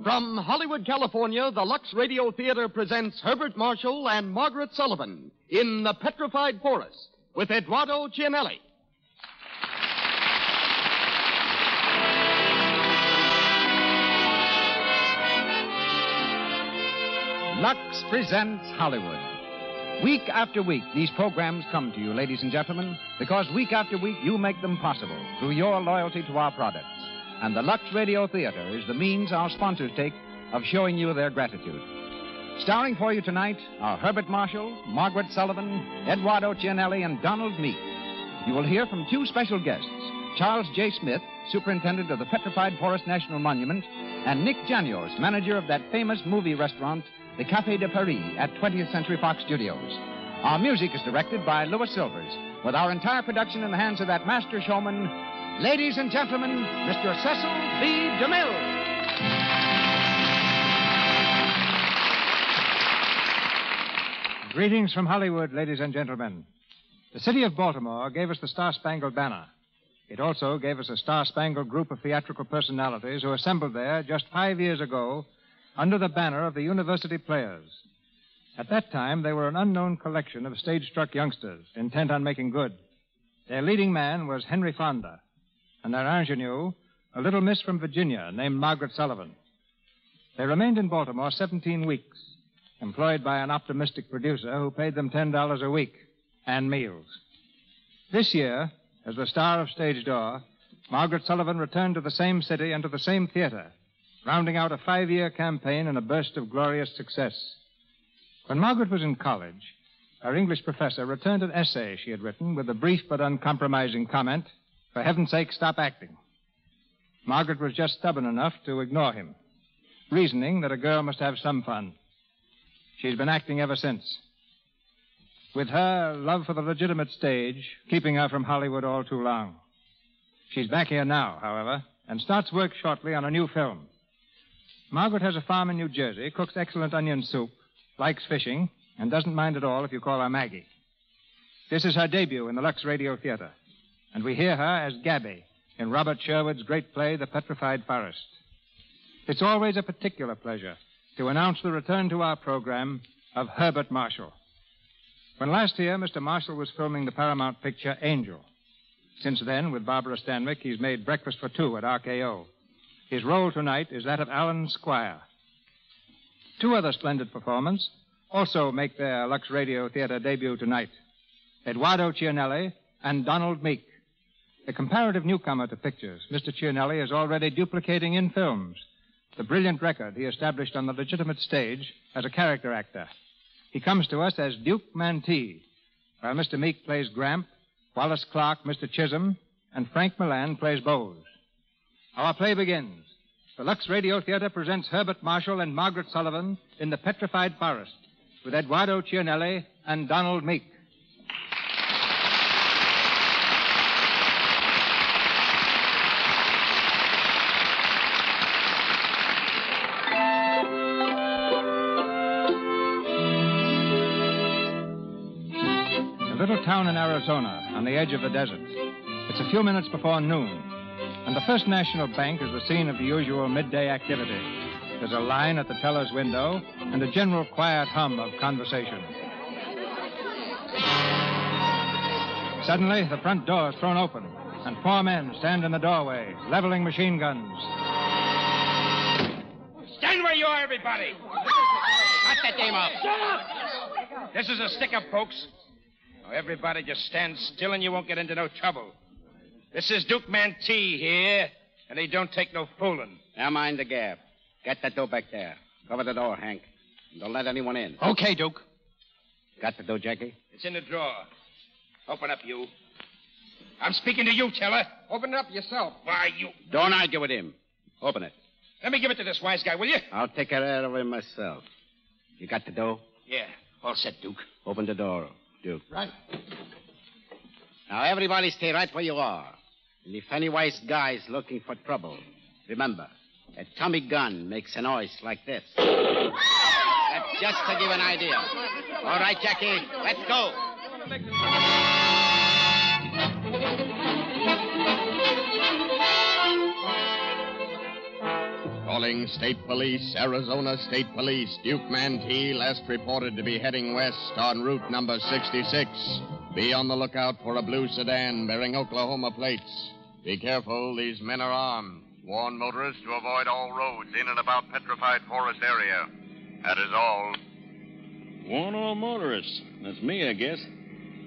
From Hollywood, California, the Lux Radio Theater presents Herbert Marshall and Margaret Sullivan in The Petrified Forest with Eduardo Cianelli. Lux presents Hollywood. Week after week, these programs come to you, ladies and gentlemen, because week after week you make them possible through your loyalty to our products. And the Lux Radio Theater is the means our sponsors take of showing you their gratitude. Starring for you tonight are Herbert Marshall, Margaret Sullivan, Eduardo Cianelli, and Donald Meek. You will hear from two special guests, Charles J. Smith, superintendent of the Petrified Forest National Monument, and Nick Janios, manager of that famous movie restaurant, the Café de Paris at 20th Century Fox Studios. Our music is directed by Louis Silvers, with our entire production in the hands of that master showman, ladies and gentlemen, Mr. Cecil B. DeMille. Greetings from Hollywood, ladies and gentlemen. The city of Baltimore gave us the Star-Spangled Banner. It also gave us a star-spangled group of theatrical personalities who assembled there just 5 years ago under the banner of the University Players. At that time, they were an unknown collection of stage-struck youngsters intent on making good. Their leading man was Henry Fonda, and their ingenue, a little miss from Virginia named Margaret Sullivan. They remained in Baltimore 17 weeks, employed by an optimistic producer who paid them $10 a week and meals. This year, as the star of Stage Door, Margaret Sullivan returned to the same city and to the same theater, rounding out a 5-year campaign in a burst of glorious success. When Margaret was in college, her English professor returned an essay she had written with a brief but uncompromising comment, "For heaven's sake, stop acting." Margaret was just stubborn enough to ignore him, reasoning that a girl must have some fun. She's been acting ever since. With her love for the legitimate stage keeping her from Hollywood all too long. She's back here now, however, and starts work shortly on a new film. Margaret has a farm in New Jersey, cooks excellent onion soup, likes fishing, and doesn't mind at all if you call her Maggie. This is her debut in the Lux Radio Theater, and we hear her as Gabby in Robert Sherwood's great play, The Petrified Forest. It's always a particular pleasure to announce the return to our program of Herbert Marshall. When last year, Mr. Marshall was filming the Paramount picture Angel. Since then, with Barbara Stanwyck, he's made Breakfast for Two at RKO. His role tonight is that of Alan Squire. Two other splendid performers also make their Lux Radio Theater debut tonight, Eduardo Cianelli and Donald Meek. A comparative newcomer to pictures, Mr. Cianelli is already duplicating in films the brilliant record he established on the legitimate stage as a character actor. He comes to us as Duke Mantee, while Mr. Meek plays Gramp, Wallace Clark, Mr. Chisholm, and Frank Milan plays Bose. Our play begins. The Lux Radio Theater presents Herbert Marshall and Margaret Sullivan in The Petrified Forest with Eduardo Cianelli and Donald Meek. A little town in Arizona on the edge of the desert. It's a few minutes before noon, and the First National Bank is the scene of the usual midday activity. There's a line at the teller's window and a general quiet hum of conversation. Suddenly, the front door is thrown open, and 4 men stand in the doorway, leveling machine guns. Stand where you are, everybody! Cut that game off. Shut up! This is a stick-up, folks. Now, everybody just stand still and you won't get into no trouble. This is Duke Mantee here, and he don't take no fooling. Now mind the gap. Get that door back there. Cover the door, Hank. Don't let anyone in. Okay, Duke. Got the door, Jackie? It's in the drawer. Open up, you. I'm speaking to you, Teller. Open it up yourself. Why, you... Don't argue with him. Open it. Let me give it to this wise guy, will you? I'll take care of him myself. You got the door? Yeah. All set, Duke. Open the door, Duke. Right. Now, everybody stay right where you are. And if any wise guy's looking for trouble, remember, a Tommy gun makes a noise like this. That's just to give an idea. All right, Jackie, let's go. All Reporting State Police, Arizona State Police. Duke Mantee last reported to be heading west on route number 66. Be on the lookout for a blue sedan bearing Oklahoma plates. Be careful, these men are armed. Warn motorists to avoid all roads in and about Petrified Forest area. That is all. Warn all motorists. That's me, I guess.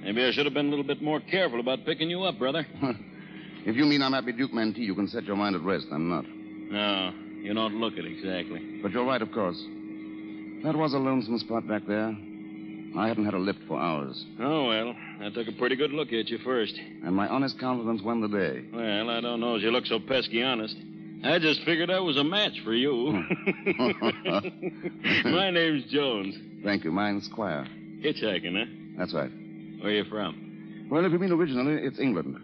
Maybe I should have been a little bit more careful about picking you up, brother. If you mean I'm Happy Duke Mantee, you can set your mind at rest. I'm not. No, you don't look it exactly. But you're right, of course. That was a lonesome spot back there. I hadn't had a lift for hours. Oh, well, I took a pretty good look at you first. And my honest countenance won the day. Well, I don't know as you look so pesky honest. I just figured I was a match for you. My name's Jones. Thank you. Mine's Squire. Hitchhiking, huh? That's right. Where you from? Well, if you mean originally, it's England.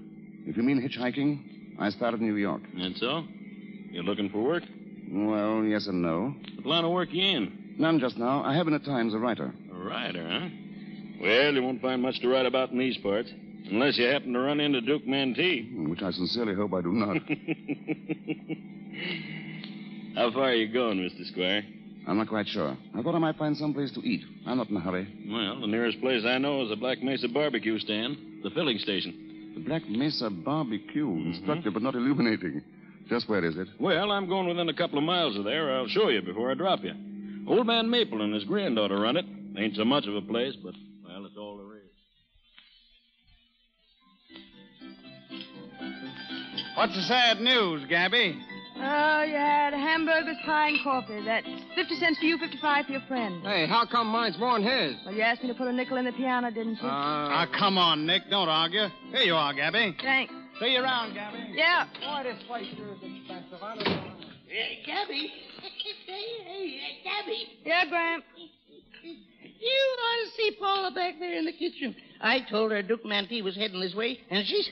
If you mean hitchhiking, I started in New York. That's so? You looking for work? Well, yes and no. What line of work you in? None just now. I have been at times a writer. A writer, huh? Well, you won't find much to write about in these parts. Unless you happen to run into Duke Mantee. Which I sincerely hope I do not. How far are you going, Mr. Squire? I'm not quite sure. I thought I might find some place to eat. I'm not in a hurry. Well, the nearest place I know is the Black Mesa barbecue stand, the filling station. The Black Mesa barbecue. Instructive but not illuminating. Just where is it? Well, I'm going within a couple of miles of there. I'll show you before I drop you. Old man Maple and his granddaughter run it. Ain't so much of a place, but, well, it's all there is. What's the sad news, Gabby? Oh, you had hamburgers, pie, and coffee. That's 50 cents for you, 55 for your friend. Hey, how come mine's more than his? Well, you asked me to put a nickel in the piano, didn't you? Come on, Nick. Don't argue. Here you are, Gabby. Thanks. See you around, Gabby. Yeah. Boy, this place sure is expensive. I don't know. Gabby. Hey, Gabby. Yeah, Gramp. You ought to see Paula back there in the kitchen. I told her Duke Mantee was heading this way, and she's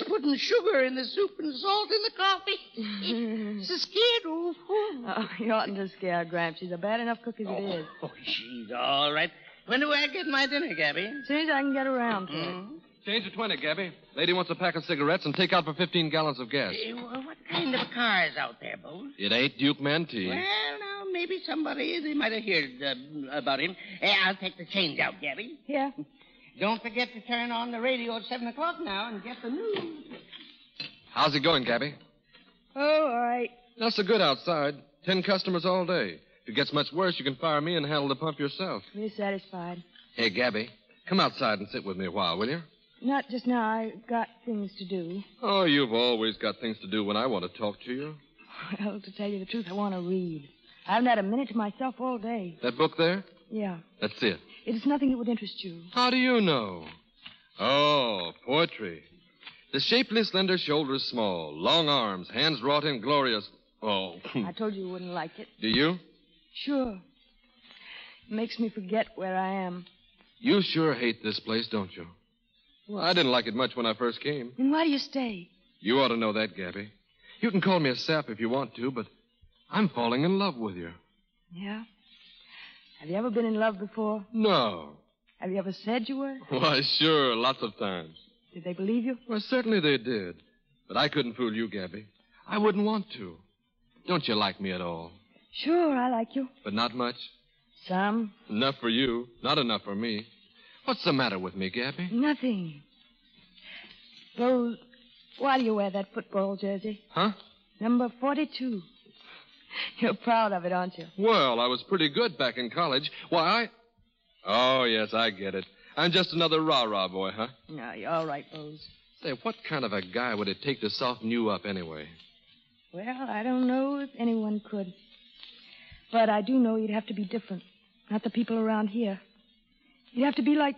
putting sugar in the soup and salt in the coffee. She's scared. Oh, you oughtn't to scare her, Gramp. She's a bad enough cook as it is. Oh, she's all right. When do I get my dinner, Gabby? As soon as I can get around to it. Change to 20, Gabby. Lady wants a pack of cigarettes and take out for 15 gallons of gas. What kind of a car is out there, Bose? It ain't Duke Mantee. Well, now, maybe somebody, they might have heard about him. I'll take the change out, Gabby. Here. Don't forget to turn on the radio at 7 o'clock now and get the news. How's it going, Gabby? Oh, all right. Not so good outside. 10 customers all day. If it gets much worse, you can fire me and handle the pump yourself. We're satisfied. Hey, Gabby, come outside and sit with me a while, will you? Not just now. I've got things to do. Oh, you've always got things to do when I want to talk to you. Well, to tell you the truth, I want to read. I haven't had a minute to myself all day. That book there? Yeah. That's it. It is nothing that would interest you. How do you know? Oh, poetry. The shapely, slender shoulders small, long arms, hands wrought in glorious... Oh. I told you wouldn't like it. Do you? Sure. It makes me forget where I am. You sure hate this place, don't you? Well, I didn't like it much when I first came. Then why do you stay? You ought to know that, Gabby. You can call me a sap if you want to, but I'm falling in love with you. Yeah? Have you ever been in love before? No. Have you ever said you were? Why, sure, lots of times. Did they believe you? Well, certainly they did. But I couldn't fool you, Gabby. I wouldn't want to. Don't you like me at all? Sure, I like you. But not much? Some. Enough for you, not enough for me. What's the matter with me, Gabby? Nothing. Rose, why do you wear that football jersey? Huh? Number 42. You're proud of it, aren't you? Well, I was pretty good back in college. Why, Oh, yes, I get it. I'm just another rah-rah boy, huh? No, you're all right, Bose. Say, what kind of a guy would it take to soften you up anyway? Well, I don't know if anyone could. But I do know you'd have to be different. Not the people around here. You'd have to be like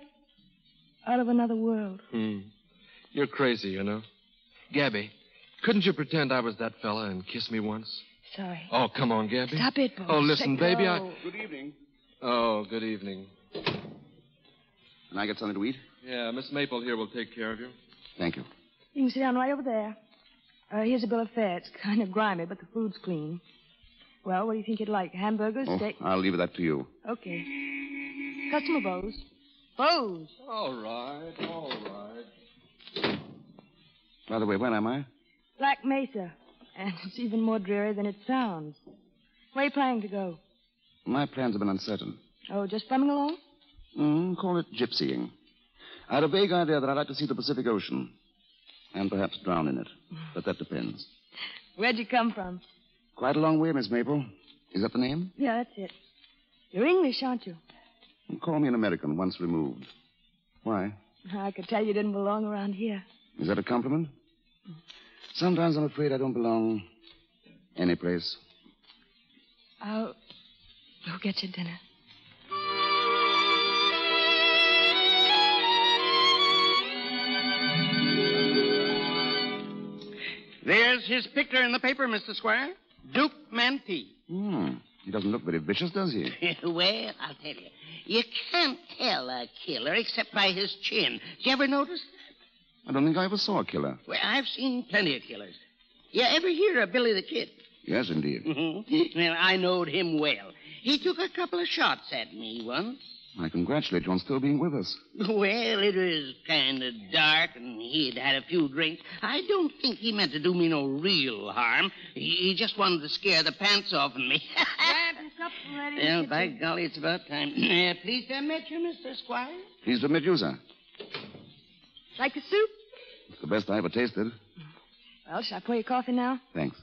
out of another world. You're crazy, you know. Gabby, couldn't you pretend I was that fella and kiss me once? Sorry. Oh, come on, Gabby. Stop it, Bose. Oh, listen, baby, Good evening. Oh, good evening. Can I get something to eat? Yeah, Miss Maple here will take care of you. Thank you. You can sit down right over there. Here's a bill of fare. It's kind of grimy, but the food's clean. Well, what do you think you'd like? Hamburgers, steak? I'll leave that to you. Okay. Customer Bose. Bose. All right. By the way, where am I? Black Mesa. And it's even more dreary than it sounds. Where are you planning to go? My plans have been uncertain. Oh, just bumming along? Call it gypsying. I had a vague idea that I'd like to see the Pacific Ocean. And perhaps drown in it. But that depends. Where'd you come from? Quite a long way, Miss Maple. Is that the name? Yeah, that's it. You're English, aren't you? Call me an American, once removed. Why? I could tell you didn't belong around here. Is that a compliment? Sometimes I'm afraid I don't belong any place. I'll go get you dinner. There's his picture in the paper, Mr. Squire. Duke Mantee. He doesn't look very vicious, does he? Well, I'll tell you. You can't tell a killer except by his chin. Did you ever notice that? I don't think I ever saw a killer. Well, I've seen plenty of killers. You ever hear of Billy the Kid? Yes, indeed. Well, I knowed him well. He took a couple of shots at me once. I congratulate you on still being with us. Well, it was kind of dark, and he'd had a few drinks. I don't think he meant to do me no real harm. He just wanted to scare the pants off of me. Grab your cup and ready to Well, get by you. golly, it's about time. Pleased to have met you, Mr. Squire. Pleased to meet you, sir. Like the soup? It's the best I ever tasted. Well, shall I pour your coffee now? Thanks.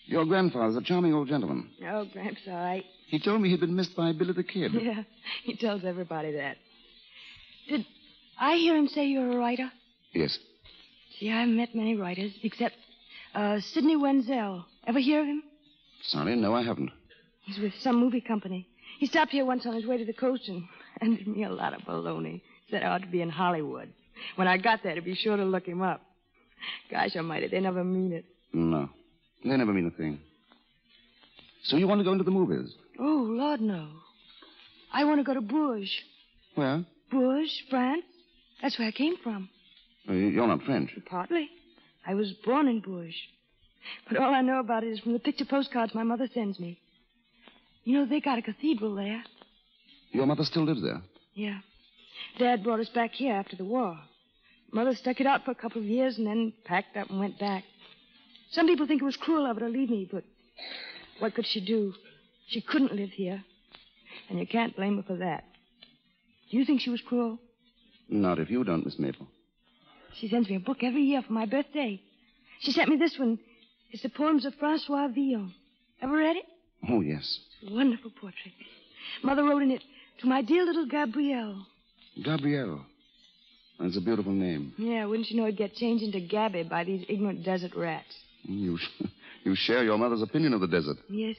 Your grandfather's a charming old gentleman. Oh, Gramps, all right. He told me he'd been missed by Billy the Kid. Yeah, he tells everybody that. Did I hear him say you're a writer? Yes. See, I haven't met many writers, except Sidney Wenzel. Ever hear of him? Sorry, no, I haven't. He's with some movie company. He stopped here once on his way to the coast and handed me a lot of baloney. Said I ought to be in Hollywood. When I got there, to be sure to look him up. Gosh almighty, they never mean it. No. They never mean a thing. So you want to go into the movies? Oh, Lord, no. I want to go to Bruges. Where? Bruges, France. That's where I came from. You're not French. Partly. I was born in Bruges. But all I know about it is from the picture postcards my mother sends me. You know, they got a cathedral there. Your mother still lives there? Yeah. Dad brought us back here after the war. Mother stuck it out for a couple of years and then packed up and went back. Some people think it was cruel of her to leave me, but what could she do? She couldn't live here. And you can't blame her for that. Do you think she was cruel? Not if you don't, Miss Maple. She sends me a book every year for my birthday. She sent me this one. It's the poems of Francois Villon. Ever read it? Oh, yes. It's a wonderful portrait. Mother wrote in it, to my dear little Gabrielle. Gabrielle. That's a beautiful name. Yeah, wouldn't you know it'd get changed into Gabby by these ignorant desert rats? You share your mother's opinion of the desert. Yes.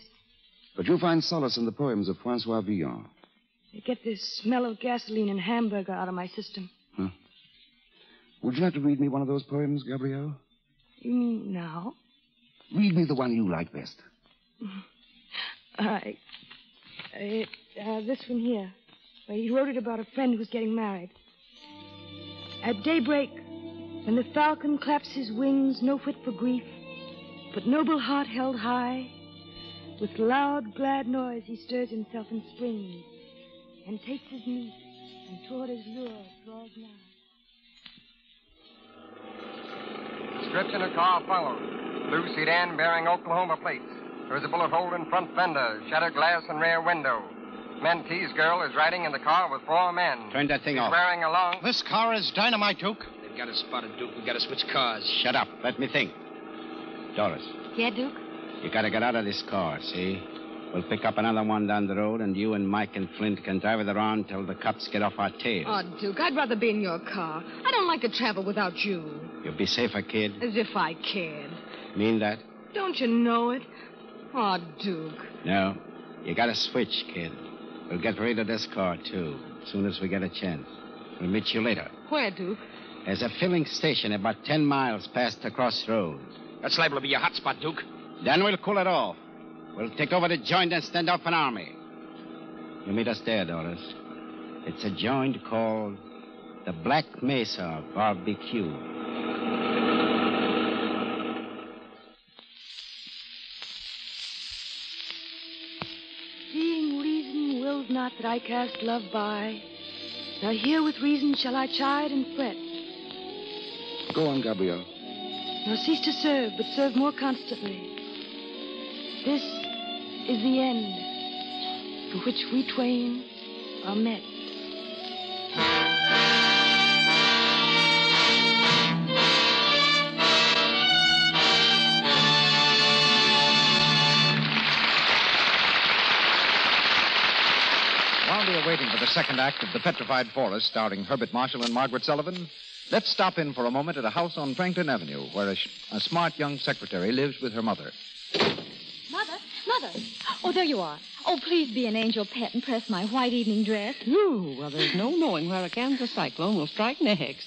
But you find solace in the poems of Francois Villon. They get this smell of gasoline and hamburger out of my system. Huh? Would you like to read me one of those poems, Gabrielle? You mean now? Read me the one you like best. All right. This one here. Well, he wrote it about a friend who was getting married. At daybreak, when the falcon claps his wings, no fit for grief, but noble heart held high, with loud, glad noise he stirs himself and springs, and takes his meat, and toward his lure draws nigh. Description of car follows. Blue sedan bearing Oklahoma plates. There is a bullet hole in front fender, shattered glass and rear window. Mantee's girl is riding in the car with 4 men. Turn that thing He's off. wearing a long... This car is dynamite, Duke. They've got us spotted, Duke. We've got to switch cars. Shut up. Let me think. Doris, Yeah, Duke? you gotta get out of this car, see? We'll pick up another one down the road, and you and Mike and Flint can drive it around till the cops get off our tails. Oh, Duke, I'd rather be in your car. I don't like to travel without you. You'll be safer, kid. As if I cared. Mean that? Don't you know it? Oh, Duke. No. You gotta switch, kid. We'll get rid of this car, too, as soon as we get a chance. We'll meet you later. Where, Duke? There's a filling station about 10 miles past the crossroads. That's liable to be your hot spot, Duke. Then we'll cool it off. We'll take over the joint and stand up an army. You meet us there, Doris. It's a joint called the Black Mesa Barbecue. Seeing reason wills not that I cast love by, now here with reason shall I chide and fret. Go on, Gabrielle. nor cease to serve, but serve more constantly. This is the end for which we twain are met. While we are waiting for the second act of The Petrified Forest, starring Herbert Marshall and Margaret Sullivan, let's stop in for a moment at a house on Franklin Avenue where a smart young secretary lives with her mother. Mother. Oh, there you are. Oh, please be an angel pet and press my white evening dress. Ooh, well, there's no knowing where a Kansas cyclone will strike next.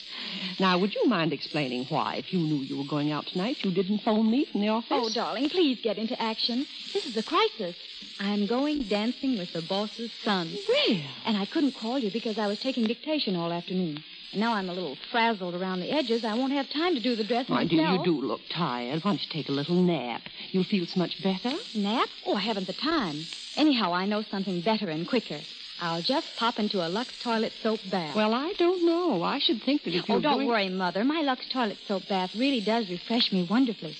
Now, would you mind explaining why, if you knew you were going out tonight, you didn't phone me from the office? Oh, darling, please get into action. This is a crisis. I'm going dancing with the boss's son. Well. And I couldn't call you because I was taking dictation all afternoon. And now I'm a little frazzled around the edges. I won't have time to do the dress My myself. dear, you do look tired. Why don't you take a little nap? You'll feel so much better. Nap? Oh, I haven't the time. Anyhow, I know something better and quicker. I'll just pop into a Lux toilet soap bath. Well, I don't know. I should think that if you're don't worry, Mother. My Lux toilet soap bath really does refresh me wonderfully.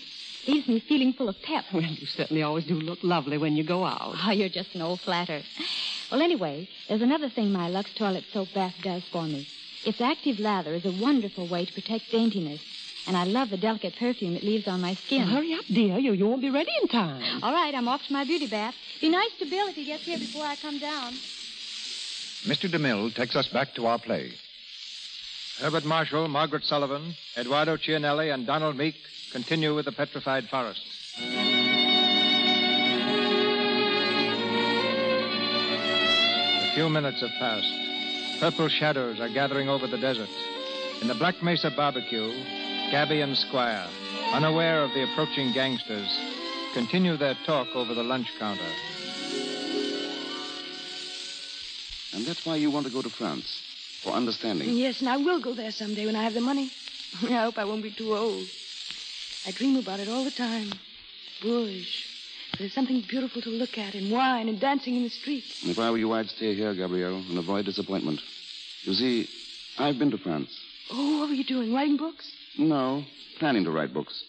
Leaves me feeling full of pep. Well, you certainly always do look lovely when you go out. Oh, you're just an old flatter. Well, anyway, there's another thing my Lux toilet soap bath does for me. Its active lather is a wonderful way to protect daintiness. And I love the delicate perfume it leaves on my skin. Well, hurry up, dear. You won't be ready in time. All right, I'm off to my beauty bath. Be nice to Bill if he gets here before I come down. Mr. DeMille takes us back to our play. Herbert Marshall, Margaret Sullivan, Eduardo Cianelli, and Donald Meek continue with The Petrified Forest. A few minutes have passed. Purple shadows are gathering over the desert. In the Black Mesa barbecue, Gabby and Squire, unaware of the approaching gangsters, continue their talk over the lunch counter. And that's why you want to go to France, for understanding. Yes, and I will go there someday when I have the money. I hope I won't be too old. I dream about it all the time. Bourges. There's something beautiful to look at, and wine, and dancing in the streets. If I were you, I'd stay here, Gabrielle, and avoid disappointment. You see, I've been to France. Oh, what were you doing? Writing books? No, planning to write books.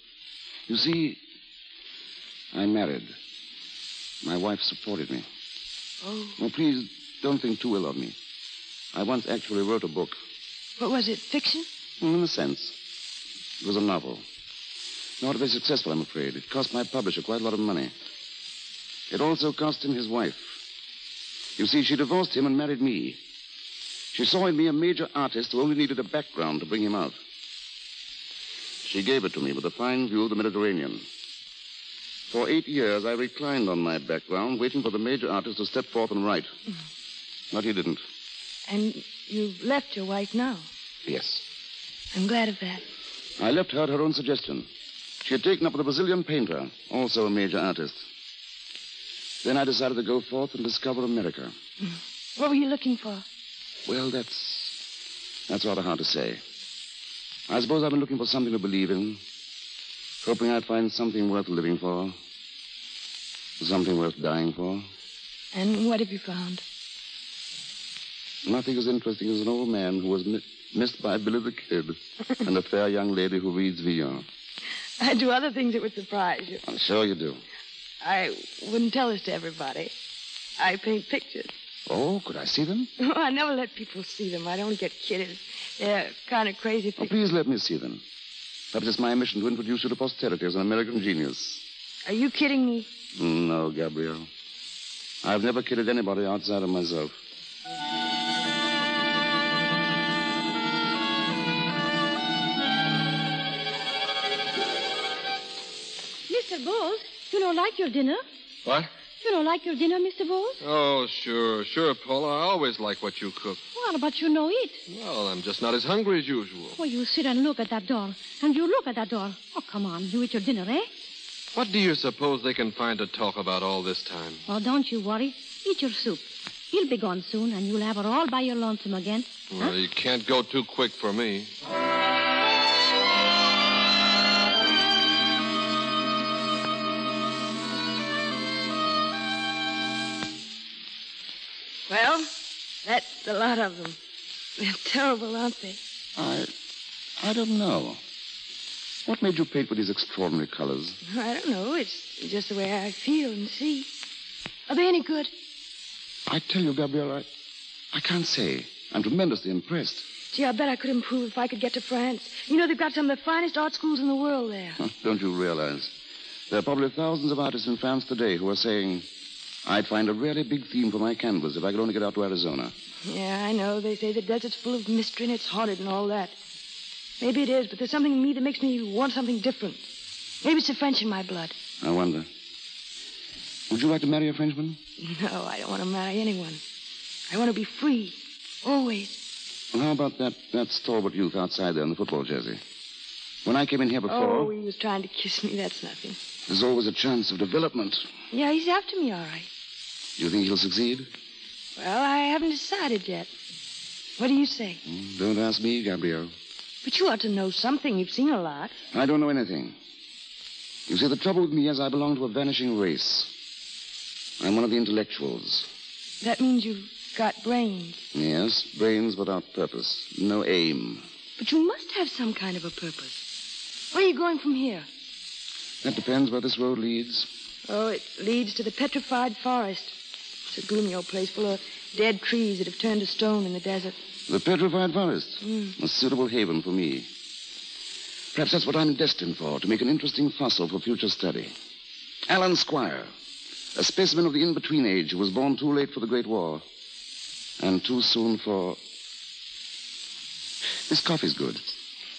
You see, I married. My wife supported me. Oh. Oh, please, don't think too ill of me. I once actually wrote a book. What was it, fiction? In a sense. It was a novel. Not very successful, I'm afraid. It cost my publisher quite a lot of money. It also cost him his wife. You see, she divorced him and married me. She saw in me a major artist who only needed a background to bring him out. She gave it to me with a fine view of the Mediterranean. For 8 years, I reclined on my background, waiting for the major artist to step forth and write. But he didn't. And you've left your wife now? Yes. I'm glad of that. I left her at her own suggestion. She had taken up with a Brazilian painter, also a major artist. Then I decided to go forth and discover America. What were you looking for? Well, that's rather hard to say. I suppose I've been looking for something to believe in, hoping I'd find something worth living for, something worth dying for. And what have you found? Nothing as interesting as an old man who was missed by Billy the Kid and a fair young lady who reads Villon. I do other things that would surprise you. I'm sure you do. I wouldn't tell this to everybody. I paint pictures. Oh, could I see them? Oh, I never let people see them. I'd only get kidded. They're kind of crazy Oh, pictures. please let me see them. Perhaps it's my mission to introduce you to posterity as an American genius. Are you kidding me? No, Gabrielle. I've never kidded anybody outside of myself. Mr. Bowles, you don't like your dinner? What? You don't like your dinner, Mr. Bowles? Oh, sure, Paula. I always like what you cook. Well, but you know it. Well, I'm just not as hungry as usual. Well, you sit and look at that door. And you look at that door. Oh, come on. You eat your dinner, eh? What do you suppose they can find to talk about all this time? Oh, don't you worry. Eat your soup. He'll be gone soon, and you'll have it all by your lonesome again. Well, you can't go too quick for me. Well, that's a lot of them. They're terrible, aren't they? I don't know. What made you paint with these extraordinary colors? I don't know. It's just the way I feel and see. Are they any good? I tell you, Gabrielle, I can't say. I'm tremendously impressed. Gee, I bet I could improve if I could get to France. You know, they've got some of the finest art schools in the world there. Don't you realize? There are probably thousands of artists in France today who are saying, I'd find a really big theme for my canvas if I could only get out to Arizona. Yeah, I know. They say the desert's full of mystery and it's haunted and all that. Maybe it is, but there's something in me that makes me want something different. Maybe it's the French in my blood. I wonder. Would you like to marry a Frenchman? No, I don't want to marry anyone. I want to be free. Always. Well, how about that stalwart youth outside there in the football jersey? When I came in here before... Oh, he was trying to kiss me. That's nothing. There's always a chance of development. Yeah, he's after me, all right. Do you think he'll succeed? Well, I haven't decided yet. What do you say? Don't ask me, Gabrielle. But you ought to know something. You've seen a lot. I don't know anything. You see, the trouble with me is I belong to a vanishing race. I'm one of the intellectuals. That means you've got brains. Yes, brains without purpose. No aim. But you must have some kind of a purpose. Where are you going from here? That depends where this road leads. Oh, it leads to the Petrified Forest. It's a gloomy old place full of dead trees that have turned to stone in the desert. The Petrified Forest? A suitable haven for me. Perhaps that's what I'm destined for, to make an interesting fossil for future study. Alan Squire, a specimen of the in-between age who was born too late for the Great War and too soon for... This coffee's good.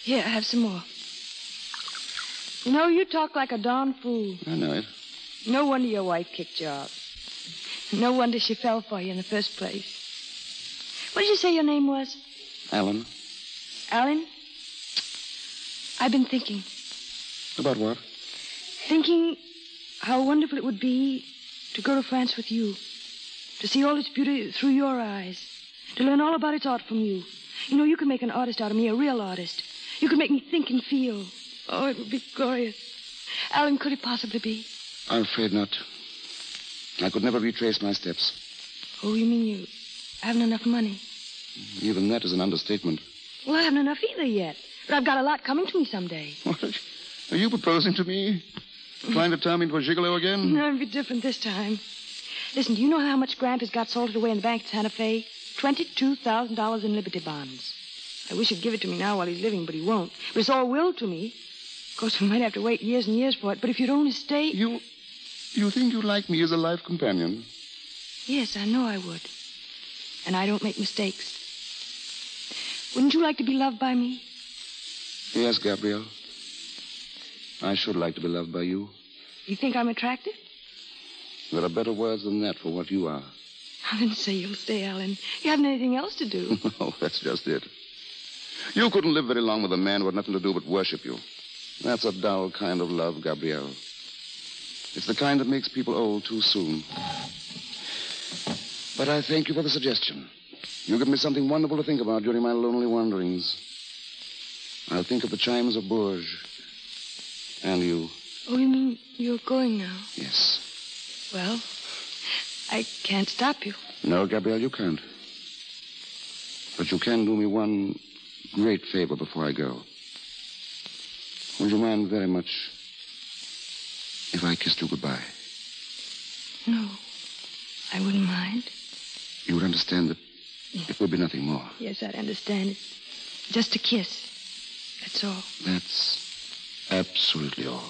Here, have some more. You know, you talk like a darn fool. I know it. No wonder your wife kicked you out. No wonder she fell for you in the first place. What did you say your name was? Alan. Alan? I've been thinking. About what? Thinking how wonderful it would be to go to France with you. To see all its beauty through your eyes. To learn all about its art from you. You know, you could make an artist out of me, a real artist. You could make me think and feel. Oh, it would be glorious. Alan, could it possibly be? I'm afraid not. I could never retrace my steps. Oh, you mean you haven't enough money? Even that is an understatement. Well, I haven't enough either yet. But I've got a lot coming to me someday. What? Are you proposing to me? Trying to turn me into a gigolo again? No, it'll be different this time. Listen, do you know how much Grant has got salted away in the bank at Santa Fe? $22,000 in Liberty bonds. I wish he'd give it to me now while he's living, but he won't. But it's all willed to me. Of course, we might have to wait years and years for it, but if you'd only stay... You think you like me as a life companion? Yes, I know I would. And I don't make mistakes. Wouldn't you like to be loved by me? Yes, Gabrielle. I should like to be loved by you. You think I'm attractive? There are better words than that for what you are. I didn't say you'll stay, Alan. You haven't anything else to do. No, that's just it. You couldn't live very long with a man who had nothing to do but worship you. That's a dull kind of love, Gabrielle. It's the kind that makes people old too soon. But I thank you for the suggestion. You give me something wonderful to think about during my lonely wanderings. I'll think of the chimes of Bourges. And you. Oh, you mean you're going now? Yes. Well, I can't stop you. No, Gabrielle, you can't. But you can do me one great favor before I go. Would you mind very much if I kissed you goodbye? No, I wouldn't mind. You would understand that it would be nothing more. Yes, I'd understand. It's just a kiss. That's all. That's absolutely all.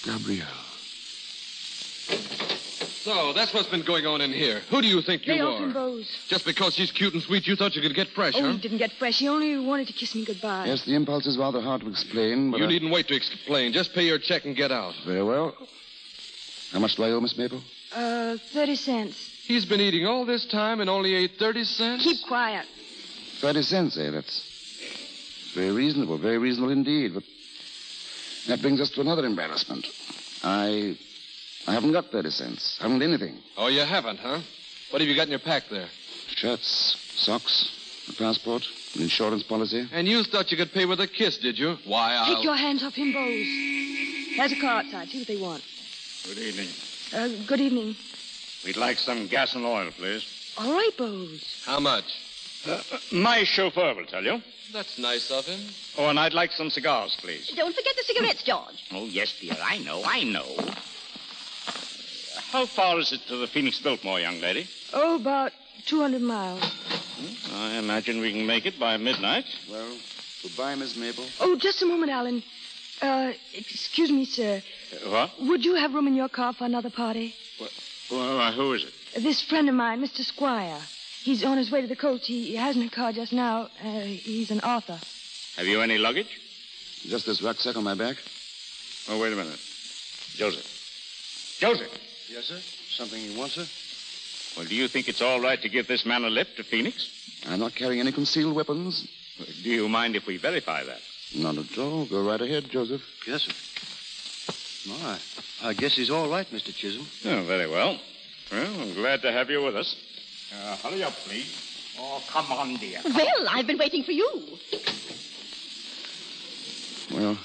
Gabrielle. So, that's what's been going on in here. Who do you think you They are? open Bose. Just because she's cute and sweet, you thought you could get fresh, Oh, huh? he didn't get fresh. He only wanted to kiss me goodbye. Yes, the impulse is rather hard to explain, but... You needn't wait to explain. Just pay your check and get out. Very well. How much do I owe, Miss Maple? 30 cents. He's been eating all this time and only ate 30 cents? Keep quiet. 30 cents, eh? That's very reasonable indeed. But that brings us to another embarrassment. I haven't got 30 cents. I haven't anything. Oh, you haven't, huh? What have you got in your pack there? Shirts, socks, a passport, an insurance policy. And you thought you could pay with a kiss, did you? Why, I'll... Take your hands off him, Bose. There's a car outside. See what they want. Good evening. Good evening. We'd like some gas and oil, please. All right, Bose. How much? My chauffeur will tell you. That's nice of him. Oh, and I'd like some cigars, please. Don't forget the cigarettes, George. Oh, yes, dear. I know. How far is it to the Phoenix Biltmore, young lady? Oh, about 200 miles. I imagine we can make it by midnight. Well, goodbye, Miss Maple. Oh, just a moment, Alan. Excuse me, sir. What? Would you have room in your car for another party? Well, who is it? This friend of mine, Mr. Squire. He's on his way to the coast. He hasn't a car just now. He's an author. Have you any luggage? Just this rucksack on my back. Oh, wait a minute. Joseph. Joseph! Yes, sir? Something you want, sir? Well, do you think it's all right to give this man a lift to Phoenix? I'm not carrying any concealed weapons. Do you mind if we verify that? Not at all. Go right ahead, Joseph. Yes, sir. Well, I guess he's all right, Mr. Chisholm. Oh, very well. Well, I'm glad to have you with us. Hurry up, please. Oh, come on, dear. Well, I've been waiting for you. Well,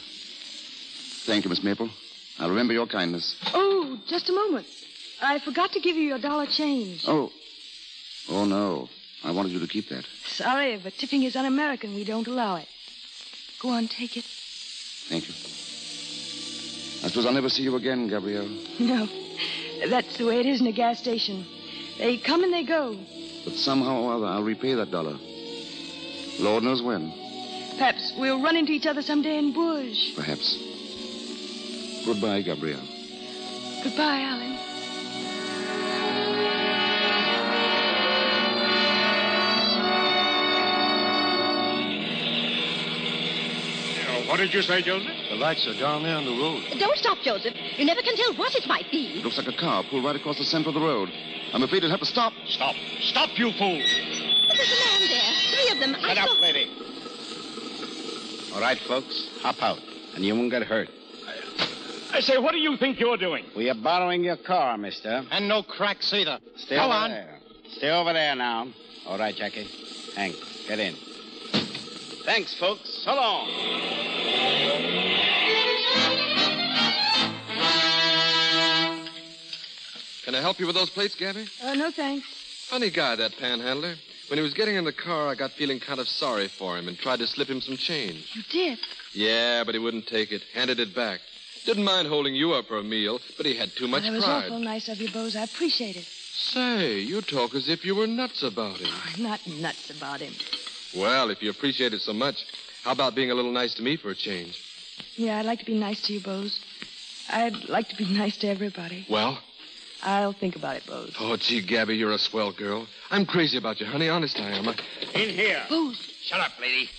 thank you, Miss Maple. I'll remember your kindness. Oh, just a moment. I forgot to give you your dollar change. Oh, no. I wanted you to keep that. Sorry, but tipping is un-American. We don't allow it. Go on, take it. Thank you. I suppose I'll never see you again, Gabrielle. No. That's the way it is in a gas station. They come and they go. But somehow or other, I'll repay that dollar. Lord knows when. Perhaps we'll run into each other someday in bush. Perhaps. Goodbye, Gabrielle. Goodbye, Alan. What did you say, Joseph? The lights are down there on the road. Don't stop, Joseph. You never can tell what it might be. It looks like a car pulled right across the center of the road. I'm afraid it'll have to stop. Stop. Stop, you fool. But there's a man there. 3 of them. Shut up, lady. All right, folks. Hop out. And you won't get hurt. I say, what do you think you're doing? We are borrowing your car, mister. And no cracks either. Stay Go over on. there. Stay over there now. All right, Jackie. Hank, get in. Thanks, folks. So long. Can I help you with those plates, Gabby? No, thanks. Funny guy, that panhandler. When he was getting in the car, I got feeling kind of sorry for him and tried to slip him some change. You did? Yeah, but he wouldn't take it. Handed it back. Didn't mind holding you up for a meal, but he had too much That was pride. awful nice of you, Bose. I appreciate it. Say, you talk as if you were nuts about him. I'm not nuts about him. Well, if you appreciate it so much, how about being a little nice to me for a change? Yeah, I'd like to be nice to you, Bose. I'd like to be nice to everybody. Well? I'll think about it, Bose. Oh, gee, Gabby, you're a swell girl. I'm crazy about you, honey. Honest I am. In here. Bose. Shut up, lady.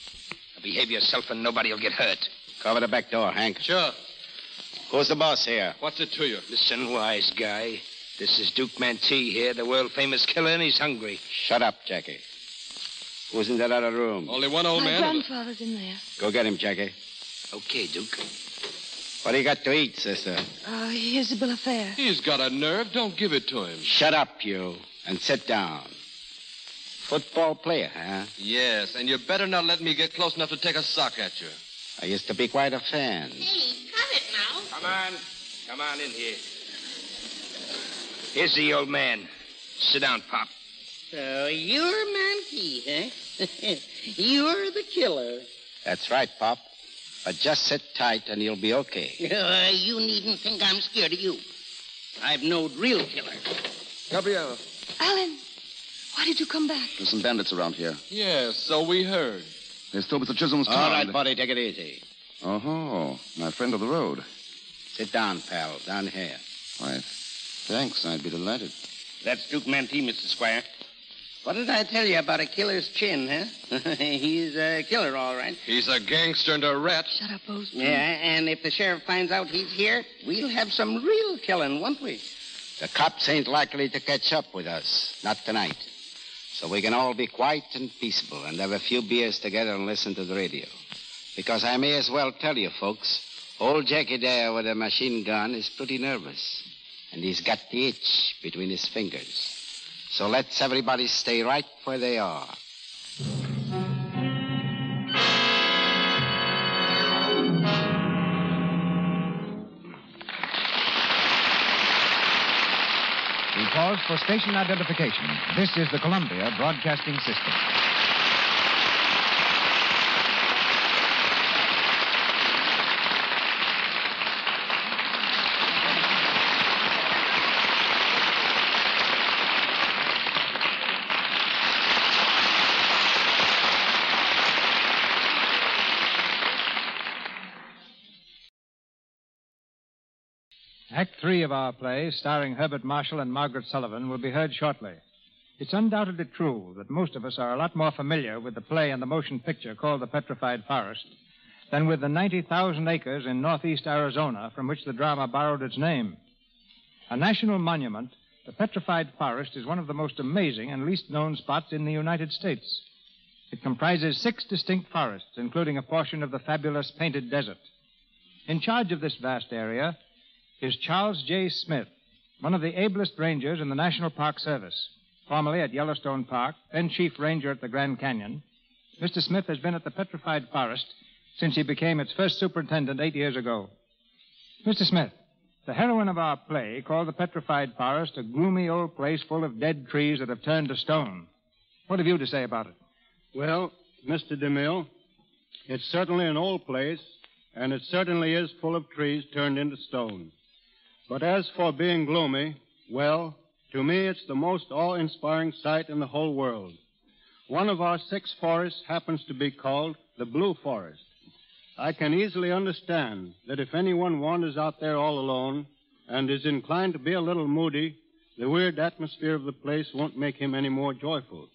Behave yourself and nobody will get hurt. Cover the back door, Hank. Sure. Who's the boss here? What's it to you? Listen, wise guy. This is Duke Mantee here, the world-famous killer, and he's hungry. Shut up, Jackie. Who's in that other room? Only one old My man. grandfather's in there. Go get him, Jackie. Okay, Duke. What do you got to eat, sister? Here's the bill of fare. He's got a nerve. Don't give it to him. Shut up, you, and sit down. Football player, huh? Yes, and you better not let me get close enough to take a sock at you. I used to be quite a fan. Hey, cut it now. Come on. Come on in here. Here's the old man. Sit down, Pop. So you're Mantee, huh? You're the killer. That's right, Pop. But just sit tight and you'll be okay. You needn't think I'm scared of you. I've knowed real killers. Gabrielle. Alan, why did you come back? There's some bandits around here. Yes, so we heard. They stole Mr. Chisholm's car. All right, buddy, take it easy. Oh, my friend of the road. Sit down, pal, down here. Why, thanks. I'd be delighted. That's Duke Mantee, Mr. Squire. What did I tell you about a killer's chin, huh? He's a killer, all right. He's a gangster and a rat. Shut up, Bose. Yeah, and if the sheriff finds out he's here, we'll have some real killing, won't we? The cops ain't likely to catch up with us. Not tonight. So we can all be quiet and peaceable and have a few beers together and listen to the radio. Because I may as well tell you, folks, old Jackie there with a machine gun is pretty nervous. And he's got the itch between his fingers. So let's everybody stay right where they are. We pause for station identification. This is the Columbia Broadcasting System. Act 3 of our play, starring Herbert Marshall and Margaret Sullivan, will be heard shortly. It's undoubtedly true that most of us are a lot more familiar with the play and the motion picture called The Petrified Forest than with the 90,000 acres in northeast Arizona from which the drama borrowed its name. A national monument, the Petrified Forest is one of the most amazing and least known spots in the United States. It comprises 6 distinct forests, including a portion of the fabulous Painted Desert. In charge of this vast area is Charles J. Smith, one of the ablest rangers in the National Park Service. Formerly at Yellowstone Park, then chief ranger at the Grand Canyon, Mr. Smith has been at the Petrified Forest since he became its first superintendent 8 years ago. Mr. Smith, the heroine of our play called the Petrified Forest a gloomy old place full of dead trees that have turned to stone. What have you to say about it? Well, Mr. DeMille, it's certainly an old place, and it certainly is full of trees turned into stone. But as for being gloomy, well, to me it's the most awe-inspiring sight in the whole world. One of our 6 forests happens to be called the Blue Forest. I can easily understand that if anyone wanders out there all alone and is inclined to be a little moody, the weird atmosphere of the place won't make him any more joyful.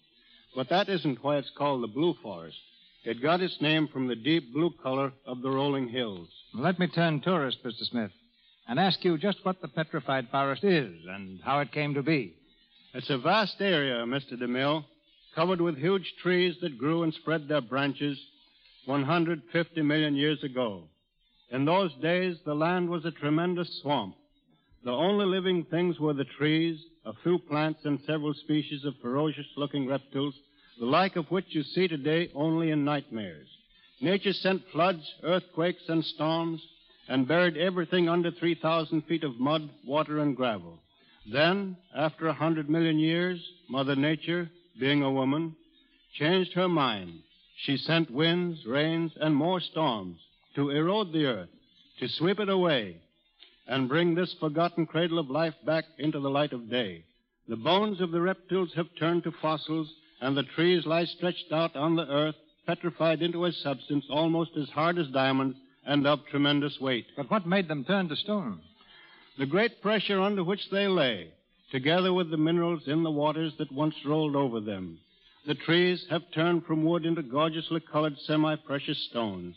But that isn't why it's called the Blue Forest. It got its name from the deep blue color of the rolling hills. Well, let me turn tourist, Mr. Smith, and ask you just what the Petrified Forest is and how it came to be. It's a vast area, Mr. DeMille, covered with huge trees that grew and spread their branches 150 million years ago. In those days, the land was a tremendous swamp. The only living things were the trees, a few plants, and several species of ferocious-looking reptiles, the like of which you see today only in nightmares. Nature sent floods, earthquakes, and storms, and buried everything under 3,000 feet of mud, water, and gravel. Then, after 100 million years, Mother Nature, being a woman, changed her mind. She sent winds, rains, and more storms to erode the earth, to sweep it away, and bring this forgotten cradle of life back into the light of day. The bones of the reptiles have turned to fossils, and the trees lie stretched out on the earth, petrified into a substance almost as hard as diamonds and of tremendous weight. But what made them turn to stone? The great pressure under which they lay, together with the minerals in the waters that once rolled over them. The trees have turned from wood into gorgeously colored semi-precious stones.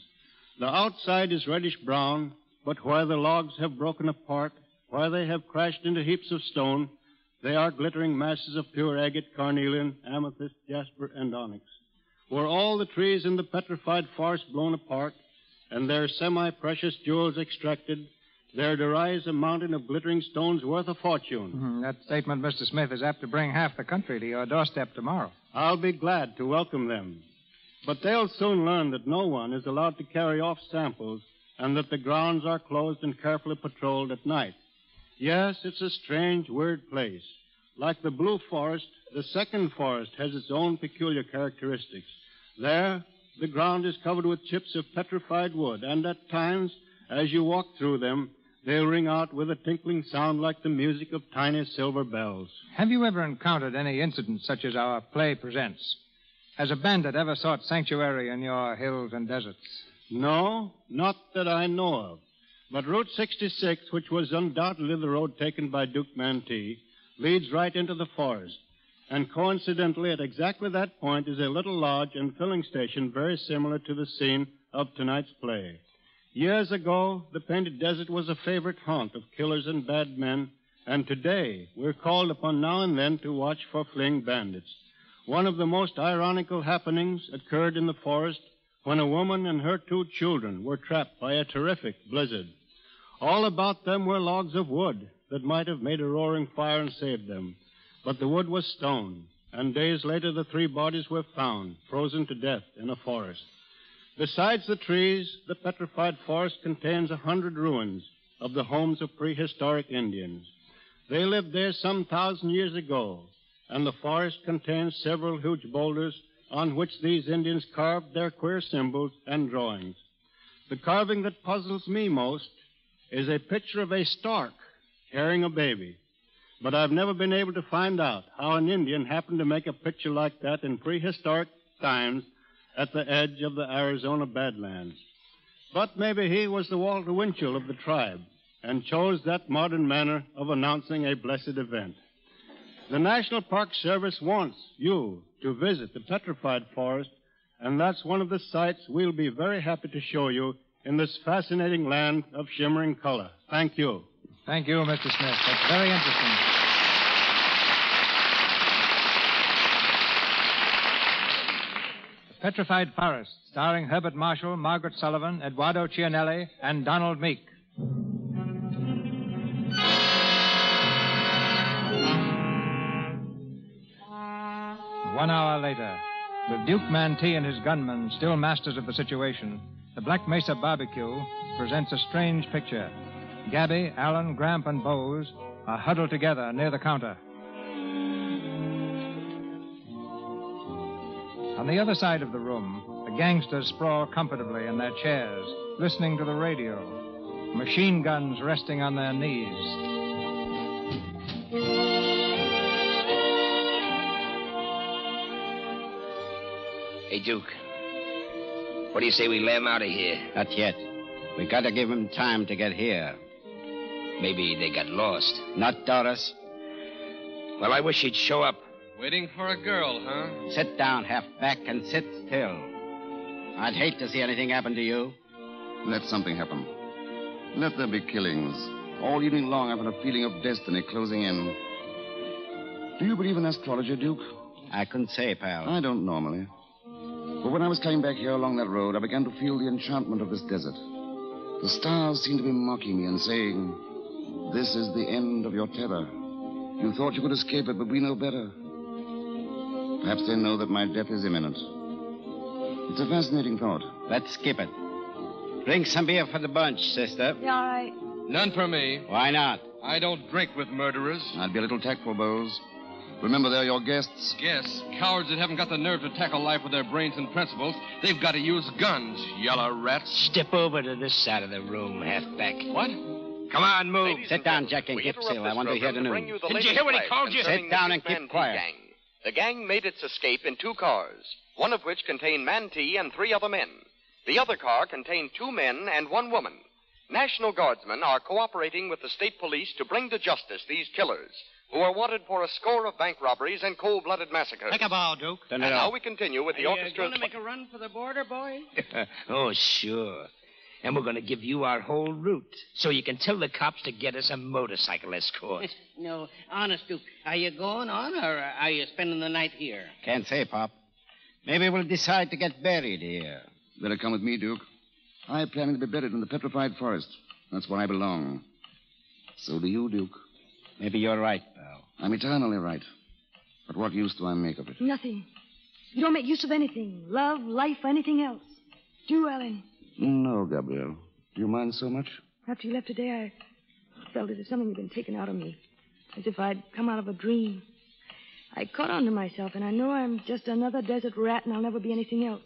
The outside is reddish-brown, but where the logs have broken apart, where they have crashed into heaps of stone, they are glittering masses of pure agate, carnelian, amethyst, jasper, and onyx. Were all the trees in the Petrified Forest blown apart, and their semi-precious jewels extracted, there'd arise a mountain of glittering stones worth a fortune. That statement, Mr. Smith, is apt to bring half the country to your doorstep tomorrow. I'll be glad to welcome them. But they'll soon learn that no one is allowed to carry off samples and that the grounds are closed and carefully patrolled at night. Yes, it's a strange, weird place. Like the Blue Forest, the second forest has its own peculiar characteristics. There, the ground is covered with chips of petrified wood, and at times, as you walk through them, they'll ring out with a tinkling sound like the music of tiny silver bells. Have you ever encountered any incident such as our play presents? Has a bandit ever sought sanctuary in your hills and deserts? No, not that I know of. But Route 66, which was undoubtedly the road taken by Duke Mantee, leads right into the forest. And coincidentally, at exactly that point is a little lodge and filling station very similar to the scene of tonight's play. Years ago, the Painted Desert was a favorite haunt of killers and bad men, and today we're called upon now and then to watch for fleeing bandits. One of the most ironical happenings occurred in the forest when a woman and her 2 children were trapped by a terrific blizzard. All about them were logs of wood that might have made a roaring fire and saved them. But the wood was stone, and days later the 3 bodies were found, frozen to death in a forest. Besides the trees, the Petrified Forest contains 100 ruins of the homes of prehistoric Indians. They lived there some 1,000 years ago, and the forest contains several huge boulders on which these Indians carved their queer symbols and drawings. The carving that puzzles me most is a picture of a stork carrying a baby. But I've never been able to find out how an Indian happened to make a picture like that in prehistoric times at the edge of the Arizona Badlands. But maybe he was the Walter Winchell of the tribe, and chose that modern manner of announcing a blessed event. The National Park Service wants you to visit the Petrified Forest, and that's one of the sights we'll be very happy to show you in this fascinating land of shimmering color. Thank you. Thank you, Mr. Smith. That's very interesting. The Petrified Forest, starring Herbert Marshall, Margaret Sullivan, Eduardo Cianelli, and Donald Meek. 1 hour later, with Duke Mantee and his gunmen still masters of the situation, the Black Mesa barbecue presents a strange picture. Gabby, Allen, Gramp, and Bose are huddled together near the counter. On the other side of the room, the gangsters sprawl comfortably in their chairs, listening to the radio, machine guns resting on their knees. Hey, Duke. What do you say we lay him out of here? Not yet. We gotta give him time to get here. Maybe they got lost. Not Doris. Well, I wish he'd show up. Waiting for a girl, huh? Sit down, halfback, and sit still. I'd hate to see anything happen to you. Let something happen. Let there be killings. All evening long, I've had a feeling of destiny closing in. Do you believe in astrology, Duke? I couldn't say, pal. I don't normally. But when I was coming back here along that road, I began to feel the enchantment of this desert. The stars seemed to be mocking me and saying, "This is the end of your terror. You thought you could escape it, but we know better." Perhaps they know that my death is imminent. It's a fascinating thought. Let's skip it. Bring some beer for the bunch, sister. Yeah, all right. None for me. Why not? I don't drink with murderers. I'd be a little tactful, Bose. Remember, they're your guests. Yes, cowards that haven't got the nerve to tackle life with their brains and principles. They've got to use guns, yellow rats. Step over to this side of the room, halfback. What? Come on, move. Sit down, Jack, and keep still. I want to hear the news. Didn't you hear what he called you? Sit down and keep quiet. Gang. The gang made its escape in 2 cars, one of which contained Mantee and 3 other men. The other car contained 2 men and 1 woman. National Guardsmen are cooperating with the state police to bring to justice these killers, who are wanted for a score of bank robberies and cold-blooded massacres. Take a bow, Duke. And now we continue with the orchestra. Going to make a run for the border, boys? Oh, sure. And we're going to give you our whole route so you can tell the cops to get us a motorcycle escort. No, honest, Duke. Are you going on, or are you spending the night here? Can't say, Pop. Maybe we'll decide to get buried here. Better come with me, Duke. I'm planning to be buried in the Petrified Forest. That's where I belong. So do you, Duke. Maybe you're right, pal. I'm eternally right. But what use do I make of it? Nothing. You don't make use of anything. Love, life, or anything else. Do you, Ellen? No, Gabrielle. Do you mind so much? After you left today, I felt as if something had been taken out of me. As if I'd come out of a dream. I caught on to myself, and I know I'm just another desert rat, and I'll never be anything else.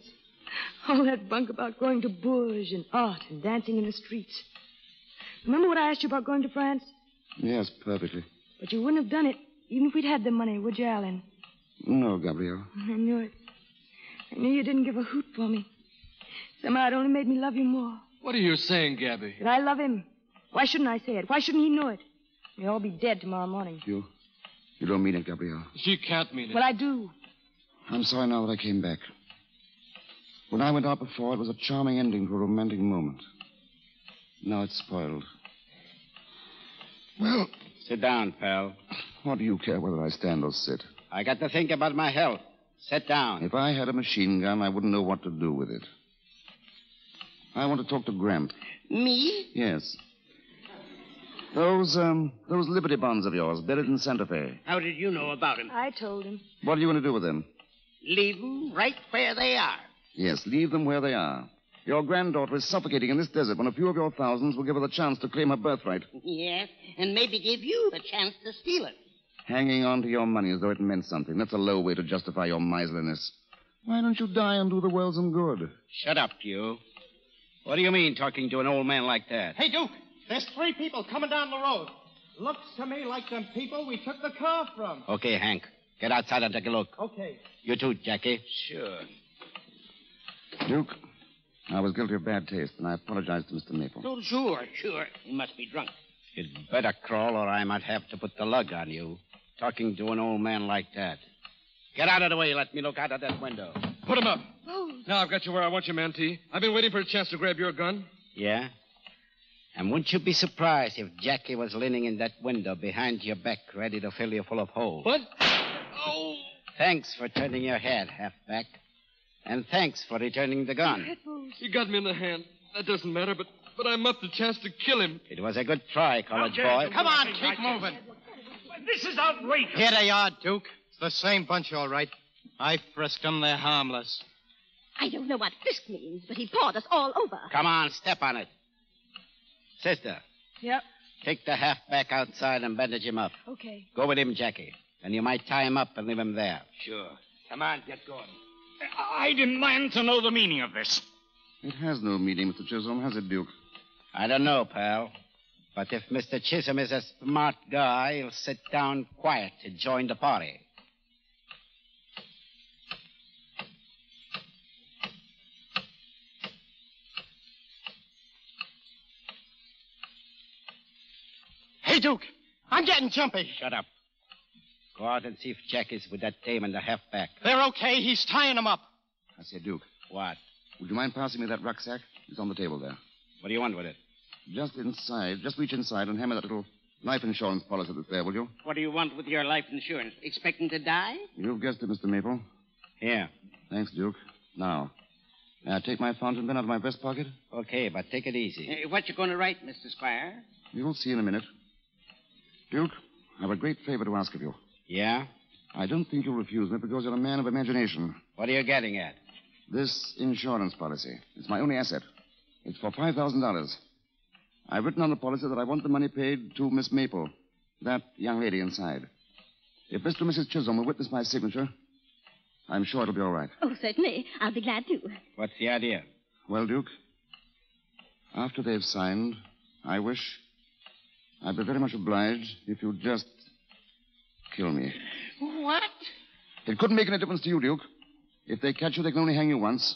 All that bunk about going to Bourges and art and dancing in the streets. Remember what I asked you about going to France? Yes, perfectly. But you wouldn't have done it, even if we'd had the money, would you, Alan? No, Gabrielle. I knew it. I knew you didn't give a hoot for me. Somehow it only made me love you more. What are you saying, Gabby? That I love him. Why shouldn't I say it? Why shouldn't he know it? We'll all be dead tomorrow morning. You don't mean it, Gabrielle. She can't mean it. Well, I do. I'm sorry now that I came back. When I went out before, it was a charming ending to a romantic moment. Now it's spoiled. Well... Sit down, pal. What do you care whether I stand or sit? I got to think about my health. Sit down. If I had a machine gun, I wouldn't know what to do with it. I want to talk to Gramp. Me? Yes. Those Liberty bonds of yours, buried in Santa Fe. How did you know about him? I told him. What are you going to do with them? Leave them right where they are. Yes, leave them where they are. Your granddaughter is suffocating in this desert when a few of your thousands will give her the chance to claim her birthright. Yes, and maybe give you the chance to steal it. Hanging on to your money as though it meant something. That's a low way to justify your miserliness. Why don't you die and do the world some good? Shut up, you. What do you mean, talking to an old man like that? Hey, Duke, there's 3 people coming down the road. Looks to me like them people we took the car from. Okay, Hank. Get outside and take a look. Okay. You too, Jackie. Sure. Duke, I was guilty of bad taste, and I apologize to Mr. Maple. Oh, sure. He must be drunk. You'd better crawl, or I might have to put the lug on you. Talking to an old man like that. Get out of the way. Let me look out of that window. Put him up. Oh. Now I've got you where I want you, Mantee. I've been waiting for a chance to grab your gun. Yeah? And wouldn't you be surprised if Jackie was leaning in that window behind your back, ready to fill you full of holes? What? Oh. Thanks for turning your head, halfback. And thanks for returning the gun. He got me in the hand. That doesn't matter, but I muffed the chance to kill him. It was a good try, college boy. Come on, keep moving. This is outrageous. Here they are, Duke. It's the same bunch, all right. I frisked them. They're harmless. I don't know what frisk means, but he pawed us all over. Come on, step on it. Sister, Yep. take the halfback outside and bandage him up. Okay. Go with him, Jackie. And you might tie him up and leave him there. Sure. Come on, get going. I demand to know the meaning of this. It has no meaning, Mr. Chisholm, has it, Duke? I don't know, pal. But if Mr. Chisholm is a smart guy, he'll sit down quiet to join the party. Hey, Duke, I'm getting jumpy. Shut up. Go out and see if Jack is with that dame and the halfback. They're okay. He's tying them up. I say, Duke. What? Would you mind passing me that rucksack? It's on the table there. What do you want with it? Just inside. Just reach inside and hammer that little life insurance policy that's there, will you? What do you want with your life insurance? Expecting to die? You've guessed it, Mr. Maple. Here. Thanks, Duke. Now, may I take my fountain pen out of my vest pocket? Okay, but take it easy. What you going to write, Mr. Squire? You'll see in a minute. Duke, I have a great favor to ask of you. Yeah? I don't think you'll refuse me because you're a man of imagination. What are you getting at? This insurance policy. It's my only asset. It's for $5,000. I've written on the policy that I want the money paid to Miss Maple, that young lady inside. If Mr. and Mrs. Chisholm will witness my signature, I'm sure it'll be all right. Oh, certainly. I'll be glad to. What's the idea? Well, Duke, after they've signed, I'd be very much obliged if you'd just kill me. What? It couldn't make any difference to you, Duke. If they catch you, they can only hang you once.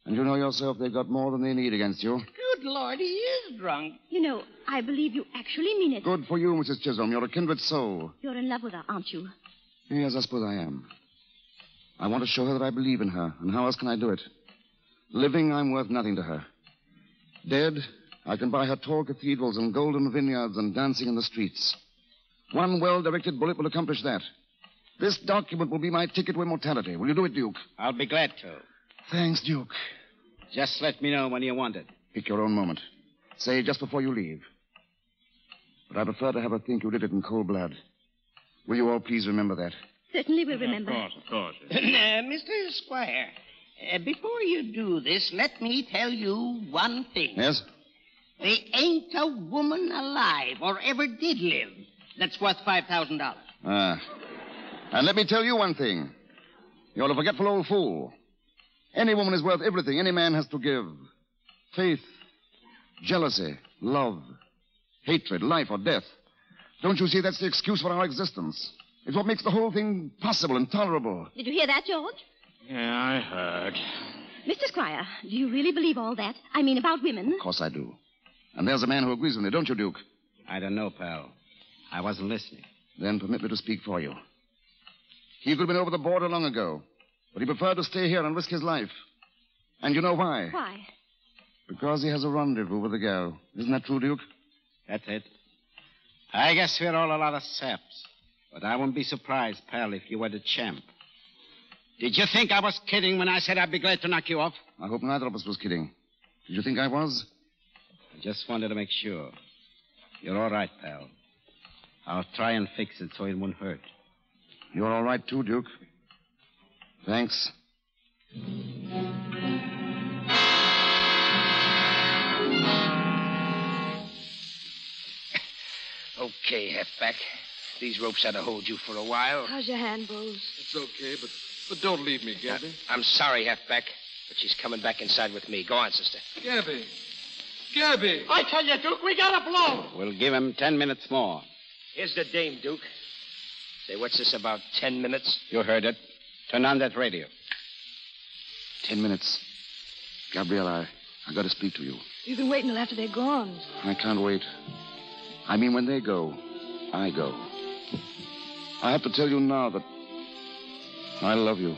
And you know yourself they've got more than they need against you. Good Lord, he is drunk. You know, I believe you actually mean it. Good for you, Mrs. Chisholm. You're a kindred soul. You're in love with her, aren't you? Yes, I suppose I am. I want to show her that I believe in her, and how else can I do it? Living, I'm worth nothing to her. Dead, I can buy her tall cathedrals and golden vineyards and dancing in the streets. One well-directed bullet will accomplish that. This document will be my ticket to immortality. Will you do it, Duke? I'll be glad to. Thanks, Duke. Just let me know when you want it. Pick your own moment. Say just before you leave. But I prefer to have her think you did it in cold blood. Will you all please remember that? Certainly we'll remember. Of course. Mr. Squire, before you do this, let me tell you one thing. Yes? There ain't a woman alive or ever did live that's worth $5,000. And let me tell you one thing. You're a forgetful old fool. Any woman is worth everything any man has to give. Faith, jealousy, love, hatred, life, or death. Don't you see that's the excuse for our existence? It's what makes the whole thing possible and tolerable. Did you hear that, George? Yeah, I heard. Mr. Squire, do you really believe all that? I mean, about women? Of course I do. And there's a man who agrees with me, don't you, Duke? I don't know, pal. I wasn't listening. Then permit me to speak for you. He could have been over the border long ago, but he preferred to stay here and risk his life. And you know why? Why? Because he has a rendezvous with a girl. Isn't that true, Duke? That's it. I guess we're all a lot of saps. But I wouldn't be surprised, pal, if you were the champ. Did you think I was kidding when I said I'd be glad to knock you off? I hope neither of us was kidding. Did you think I was? I just wanted to make sure. You're all right, pal. I'll try and fix it so it won't hurt. You're all right, too, Duke. Thanks. Okay, halfback. These ropes ought to hold you for a while. How's your hand, Bose? It's okay, but don't leave me, Gabby. I'm sorry, halfback, but she's coming back inside with me. Go on, sister. Gabby! I tell you, Duke, we got to blow. We'll give him 10 minutes more. Here's the dame, Duke. Say, what's this about 10 minutes? You heard it. Turn on that radio. 10 minutes. Gabrielle, I got to speak to you. You can wait until after they're gone. I can't wait. I mean, when they go, I go. I have to tell you now that I love you.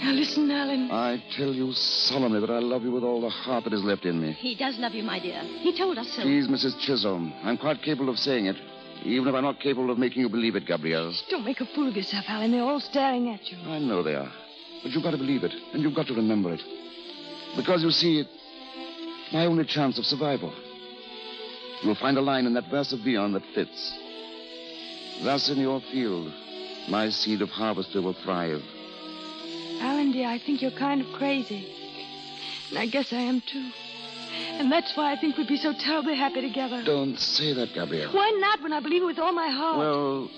Now listen, Alan. I tell you solemnly that I love you with all the heart that is left in me. He does love you, my dear. He told us so. Please, Mrs. Chisholm, I'm quite capable of saying it, even if I'm not capable of making you believe it, Gabrielle. Don't make a fool of yourself, Alan. They're all staring at you. I know they are. But you've got to believe it, and you've got to remember it. Because, you see, it's my only chance of survival. You'll find a line in that verse of Vion that fits. Thus in your field, my seed of harvester will thrive. Alan, dear, I think you're kind of crazy. And I guess I am, too. And that's why I think we'd be so terribly happy together. Don't say that, Gabrielle. Why not, when I believe it with all my heart? Well,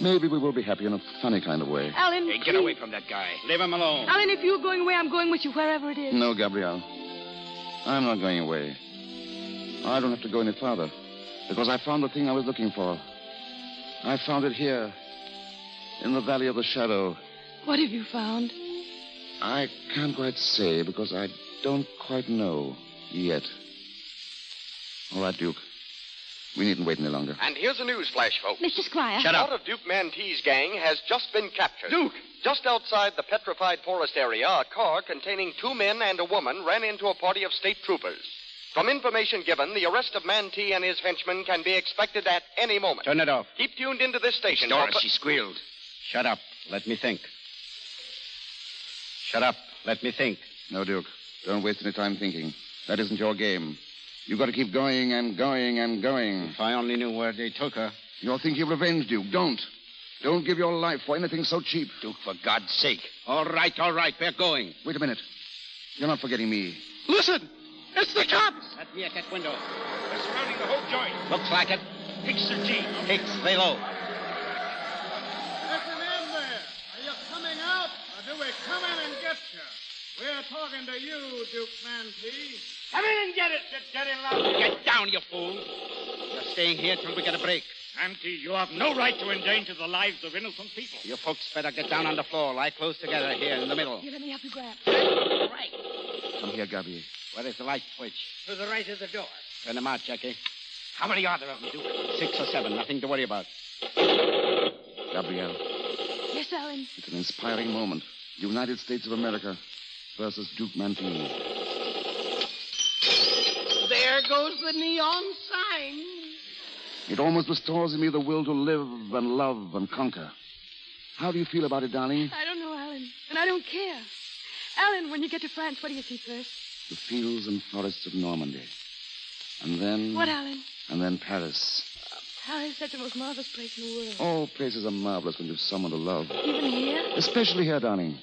maybe we will be happy in a funny kind of way. Alan, Hey, get away from that guy. Leave him alone. Alan, if you're going away, I'm going with you wherever it is. No, Gabrielle. I'm not going away. I don't have to go any farther, because I found the thing I was looking for. I found it here, in the Valley of the Shadow. What have you found? I can't quite say, because I don't quite know yet. All right, Duke. We needn't wait any longer. And here's a news flash, folks. Mr. Squire. Shut up. Part of Duke Mantee's gang has just been captured. Duke! Just outside the Petrified forest area, a car containing 2 men and a woman ran into a party of state troopers. From information given, the arrest of Mantee and his henchmen can be expected at any moment. Turn it off. Keep tuned into this station. Doris, she squealed. Shut up. Let me think. Shut up. Let me think. No, Duke. Don't waste any time thinking. That isn't your game. You've got to keep going and going and going. If I only knew where they took her. You're thinking of revenge, Duke. Don't. Don't give your life for anything so cheap. Duke, for God's sake. All right. We're going. Wait a minute. You're not forgetting me. Listen! It's the cops! Let me at that window. They're surrounding the whole joint. Looks like it. Hicks or G. Hicks, lay low. Listen in there. Are you coming out, or do we come in and get you? We're talking to you, Duke Mantee. Come in and get it, you dirty lout. Get down, you fool. You're staying here till we get a break. Mantee, you have no right to endanger the lives of innocent people. You folks better get down on the floor. Lie close together here in the middle. Here, let me help you grab. Right. Come here, Gabi. Where is the light switch? To the right of the door. Turn them out, Jackie. How many are there of them, Duke? 6 or 7. Nothing to worry about. Gabrielle, Yes, Alan. it's an inspiring moment. United States of America versus Duke Mantee. There goes the neon sign. It almost restores in me the will to live and love and conquer. How do you feel about it, darling? I don't know, Alan. And I don't care. Alan, when you get to France, what do you see first? The fields and forests of Normandy. And then... What, Alan? And then Paris. Paris is such the most marvelous place in the world. All places are marvelous when you've someone to love. Even here? Especially here, darling.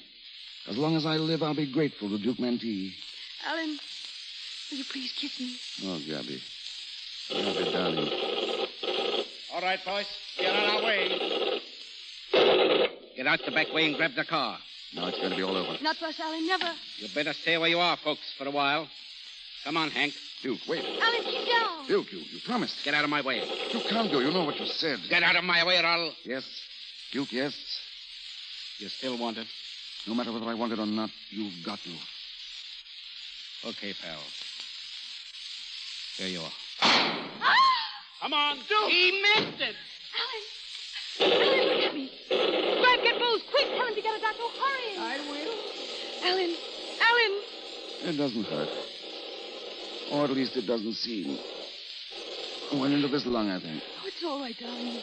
As long as I live, I'll be grateful to Duke Mantee. Alan, will you please kiss me? Oh, Gabby. Gabby, darling. All right, boys. Get on our way. Get out the back way and grab the car. Now it's going to be all over. Not for us, Alan, never. You better stay where you are, folks, for a while. Come on, Hank. Duke, wait. Alan, keep down. Duke, you promised. Get out of my way. You can't go. You know what you said. Get out of my way or I'll... Yes. Duke, yes. You still want it? No matter whether I want it or not, you've got to. Okay, pal. Here you are. Come on, Duke. He missed it. Alan, look at me. Stripe, get Bose. Quick, tell him to get a doctor. Hurry. I will. Alan. It doesn't hurt. Or at least it doesn't seem. I went into this lung, I think. Oh, it's all right, darling.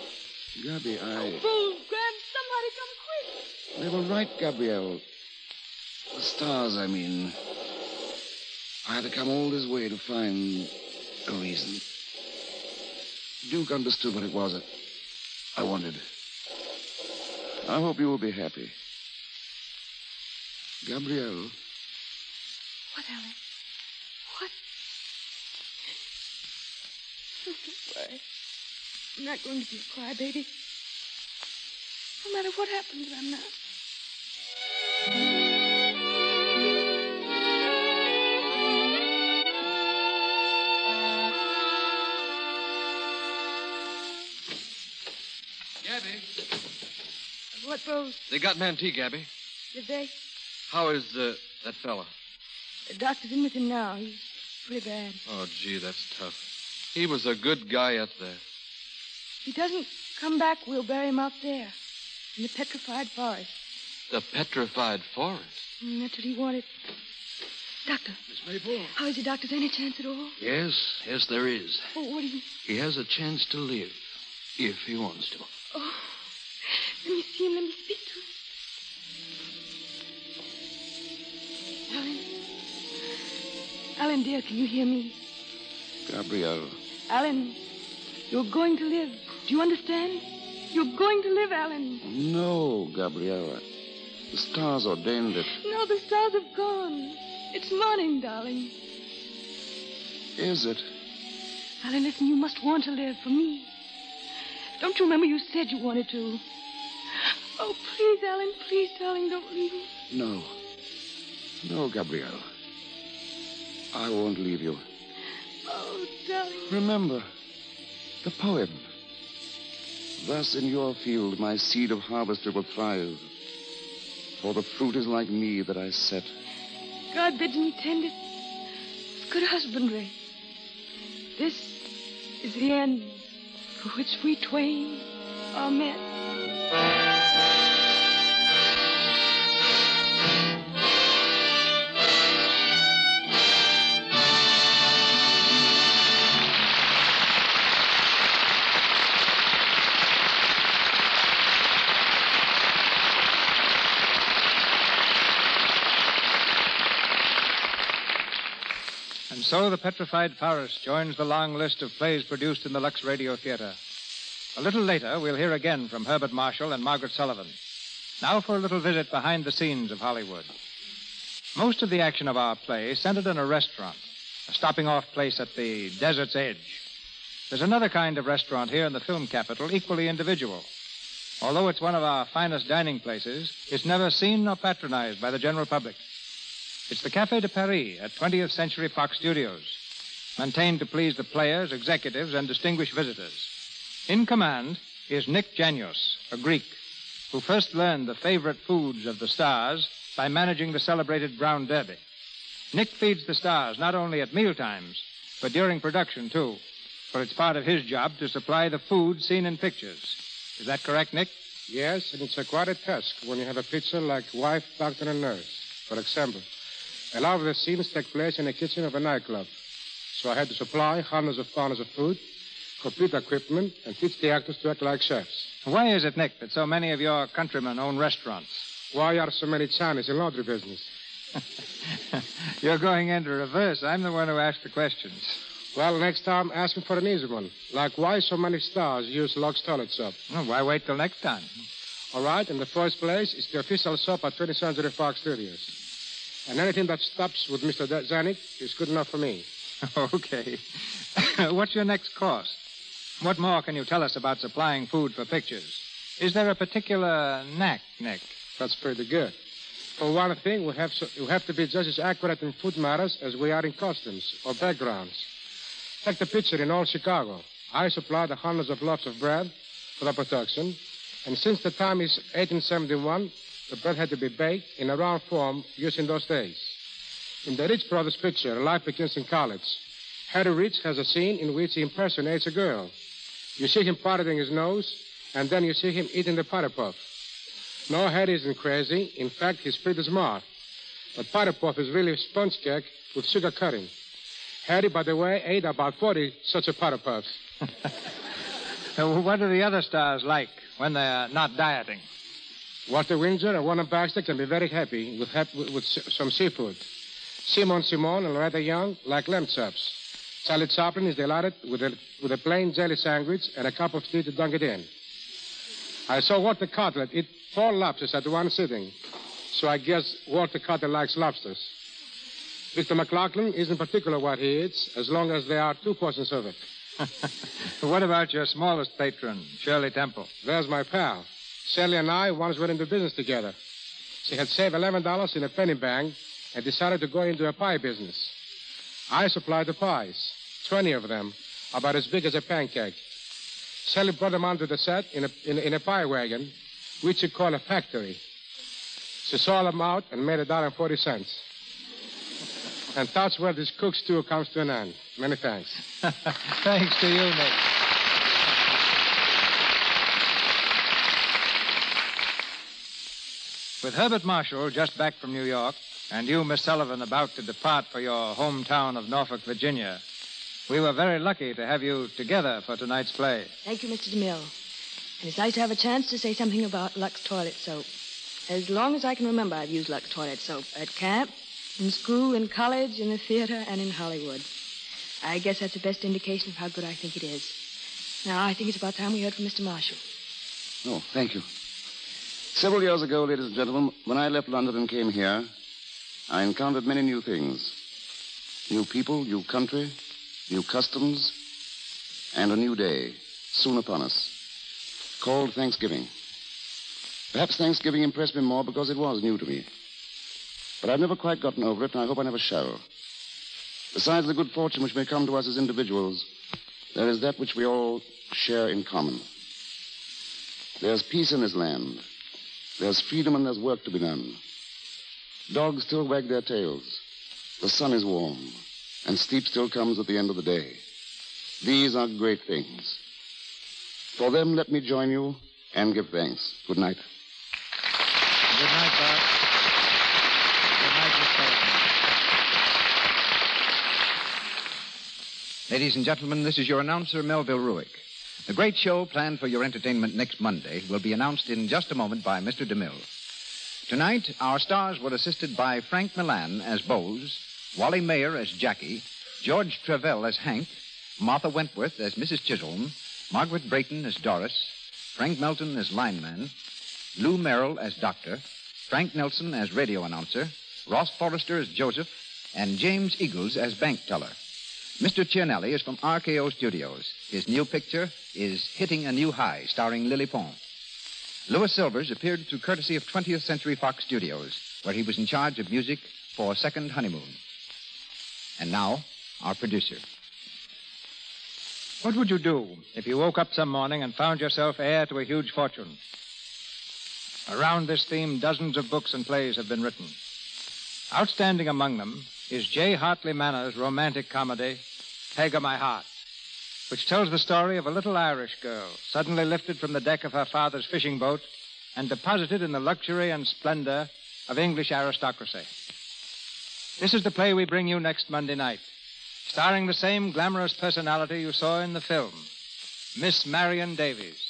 Gabby, Bose, Graham, somebody come quick. They were right, Gabrielle. The stars, I mean. I had to come all this way to find a reason. Duke understood what it was that I wanted. I hope you will be happy. Gabrielle. What, Alan? What? Don't worry. I'm not going to be a crybaby. No matter what happens, I'm not. Gabby, What, Bose? they got Mantee, Gabby. Did they? How is that fella? The doctor's in with him now. He's pretty bad. Oh, gee, that's tough. He was a good guy up there. If he doesn't come back, we'll bury him out there in the Petrified Forest. The Petrified Forest? That's what he wanted. Doctor. Miss Maple? How is he, Doctor? Is there any chance at all? Yes, there is. Oh, what do you... He has a chance to live, if he wants to. Oh, let me see him. Let me speak to him. Alan. Alan, dear, can you hear me? Gabrielle. Alan, you're going to live. Do you understand? You're going to live, Alan. No, Gabrielle. The stars ordained it. No, the stars have gone. It's morning, darling. Is it? Alan, listen, you must want to live for me. Don't you remember you said you wanted to? Oh, please, Alan, please, darling, don't leave me. No. No, Gabrielle. I won't leave you. Oh, darling. Remember, the poem. Thus in your field my seed of harvester will thrive. For the fruit is like me that I set. God bids me tend it. It's good husbandry. This is the end for which we twain are met. And so the Petrified Forest joins the long list of plays produced in the Lux Radio Theater. A little later, we'll hear again from Herbert Marshall and Margaret Sullivan. Now for a little visit behind the scenes of Hollywood. Most of the action of our play centered in a restaurant, a stopping-off place at the desert's edge. There's another kind of restaurant here in the film capital, equally individual. Although it's one of our finest dining places, it's never seen nor patronized by the general public. It's the Café de Paris at 20th Century Fox Studios, maintained to please the players, executives, and distinguished visitors. In command is Nick Janios, a Greek, who first learned the favorite foods of the stars by managing the celebrated Brown Derby. Nick feeds the stars not only at mealtimes, but during production, too, for it's part of his job to supply the food seen in pictures. Is that correct, Nick? Yes, and it's quite a task when you have a picture like wife, doctor, and nurse. For example, a lot of the scenes take place in the kitchen of a nightclub. So I had to supply hundreds of pounds of food, complete equipment, and teach the actors to act like chefs. Why is it, Nick, that so many of your countrymen own restaurants? Why are so many Chinese in laundry business? You're going into reverse. I'm the one who asked the questions. Well, next time, ask me for an easy one. Like why so many stars use Lux toilet soap? Well, why wait till next time? All right, in the first place, it's the official soap at 20th Century Fox Studios. And anything that stops with Mr. Zanuck is good enough for me. Okay. What's your next course? What more can you tell us about supplying food for pictures? Is there a particular knack, Nick? That's pretty good. For one thing, we have to be just as accurate in food matters as we are in costumes or backgrounds. Take the picture in all Chicago. I supplied the hundreds of loaves of bread for the production, and since the time is 1871, the bread had to be baked in a round form used in those days. In the Rich Brothers picture, Life Begins in College, Harry Rich has a scene in which he impersonates a girl. You see him parting his nose, and then you see him eating the Potty Puff. No, Harry isn't crazy. In fact, he's pretty smart. But Potty Puff is really sponge cake with sugar coating. Harry, by the way, ate about 40 such a Potty Puffs. What do the other stars like when they're not dieting? Walter Windsor and Warner Baxter can be very happy with some seafood. Simon and Loretta Young like lamb chops. Charlie Chaplin is delighted with a plain jelly sandwich and a cup of tea to dunk it in. I saw Walter Cutler eat 4 lobsters at one sitting, so I guess Walter Cutler likes lobsters. Mr. McLaughlin isn't particular what he eats, as long as there are 2 portions of it. What about your smallest patron, Shirley Temple? There's my pal. Shirley and I once went into business together. She had saved $11 in a penny bank and decided to go into a pie business. I supplied the pies, 20 of them, about as big as a pancake. Shirley brought them onto the set in a pie wagon, which she called a factory. She saw them out and made $1.40. And that's where this cook's tour comes to an end. Many thanks. Thanks to you, Nick. With Herbert Marshall just back from New York, and you, Miss Sullivan, about to depart for your hometown of Norfolk, Virginia, we were very lucky to have you together for tonight's play. Thank you, Mr. DeMille. And it's nice to have a chance to say something about Lux toilet soap. As long as I can remember, I've used Lux toilet soap at camp, in school, in college, in the theater, and in Hollywood. I guess that's the best indication of how good I think it is. Now, I think it's about time we heard from Mr. Marshall. Oh, thank you. Several years ago, ladies and gentlemen, when I left London and came here, I encountered many new things. New people, new country, new customs, and a new day soon upon us, called Thanksgiving. Perhaps Thanksgiving impressed me more because it was new to me. But I've never quite gotten over it, and I hope I never shall. Besides the good fortune which may come to us as individuals, there is that which we all share in common. There's peace in this land. There's freedom and there's work to be done. Dogs still wag their tails. The sun is warm, and sleep still comes at the end of the day. These are great things. For them, let me join you and give thanks. Good night. Good night, Bart. Good night, Miss Sullivan. Ladies and gentlemen, this is your announcer, Melville Ruick. The great show planned for your entertainment next Monday will be announced in just a moment by Mr. DeMille. Tonight, our stars were assisted by Frank Milan as Bose, Wally Mayer as Jackie, George Travell as Hank, Martha Wentworth as Mrs. Chisholm, Margaret Brayton as Doris, Frank Melton as lineman, Lou Merrill as doctor, Frank Nelson as radio announcer, Ross Forrester as Joseph, and James Eagles as bank teller. Mr. Cianelli is from RKO Studios. His new picture is Hitting a New High, starring Lily Pont. Louis Silvers appeared through courtesy of 20th Century Fox Studios, where he was in charge of music for Second Honeymoon. And now, our producer. What would you do if you woke up some morning and found yourself heir to a huge fortune? Around this theme, dozens of books and plays have been written. Outstanding among them is J. Hartley Manners' romantic comedy, Peg of My Heart, which tells the story of a little Irish girl suddenly lifted from the deck of her father's fishing boat and deposited in the luxury and splendor of English aristocracy. This is the play we bring you next Monday night, starring the same glamorous personality you saw in the film, Miss Marion Davies.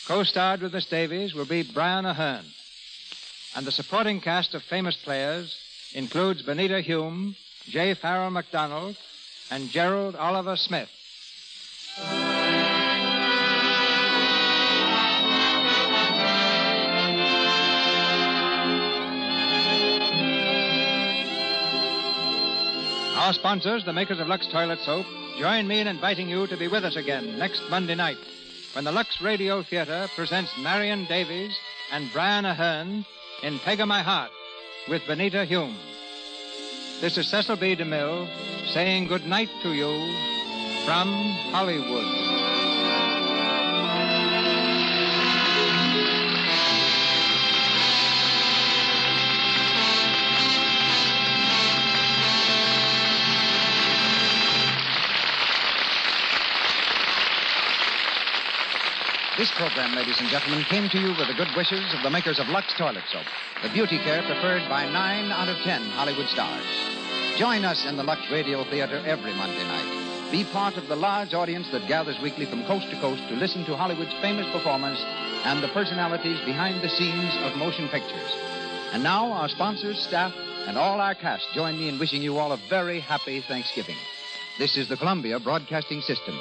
Co-starred with Miss Davies will be Brian Ahern, and the supporting cast of famous players includes Benita Hume, J. Farrell MacDonald, and Gerald Oliver Smith. Our sponsors, the makers of Lux Toilet Soap, join me in inviting you to be with us again next Monday night when the Lux Radio Theater presents Marion Davies and Brian Ahern in Peg of My Heart with Benita Hume. This is Cecil B. DeMille saying good night to you from Hollywood. This program, ladies and gentlemen, came to you with the good wishes of the makers of Lux Toilet Soap, the beauty care preferred by 9 out of 10 Hollywood stars. Join us in the Lux Radio Theater every Monday night. Be part of the large audience that gathers weekly from coast to coast to listen to Hollywood's famous performers and the personalities behind the scenes of motion pictures. And now, our sponsors, staff, and all our cast join me in wishing you all a very happy Thanksgiving. This is the Columbia Broadcasting System.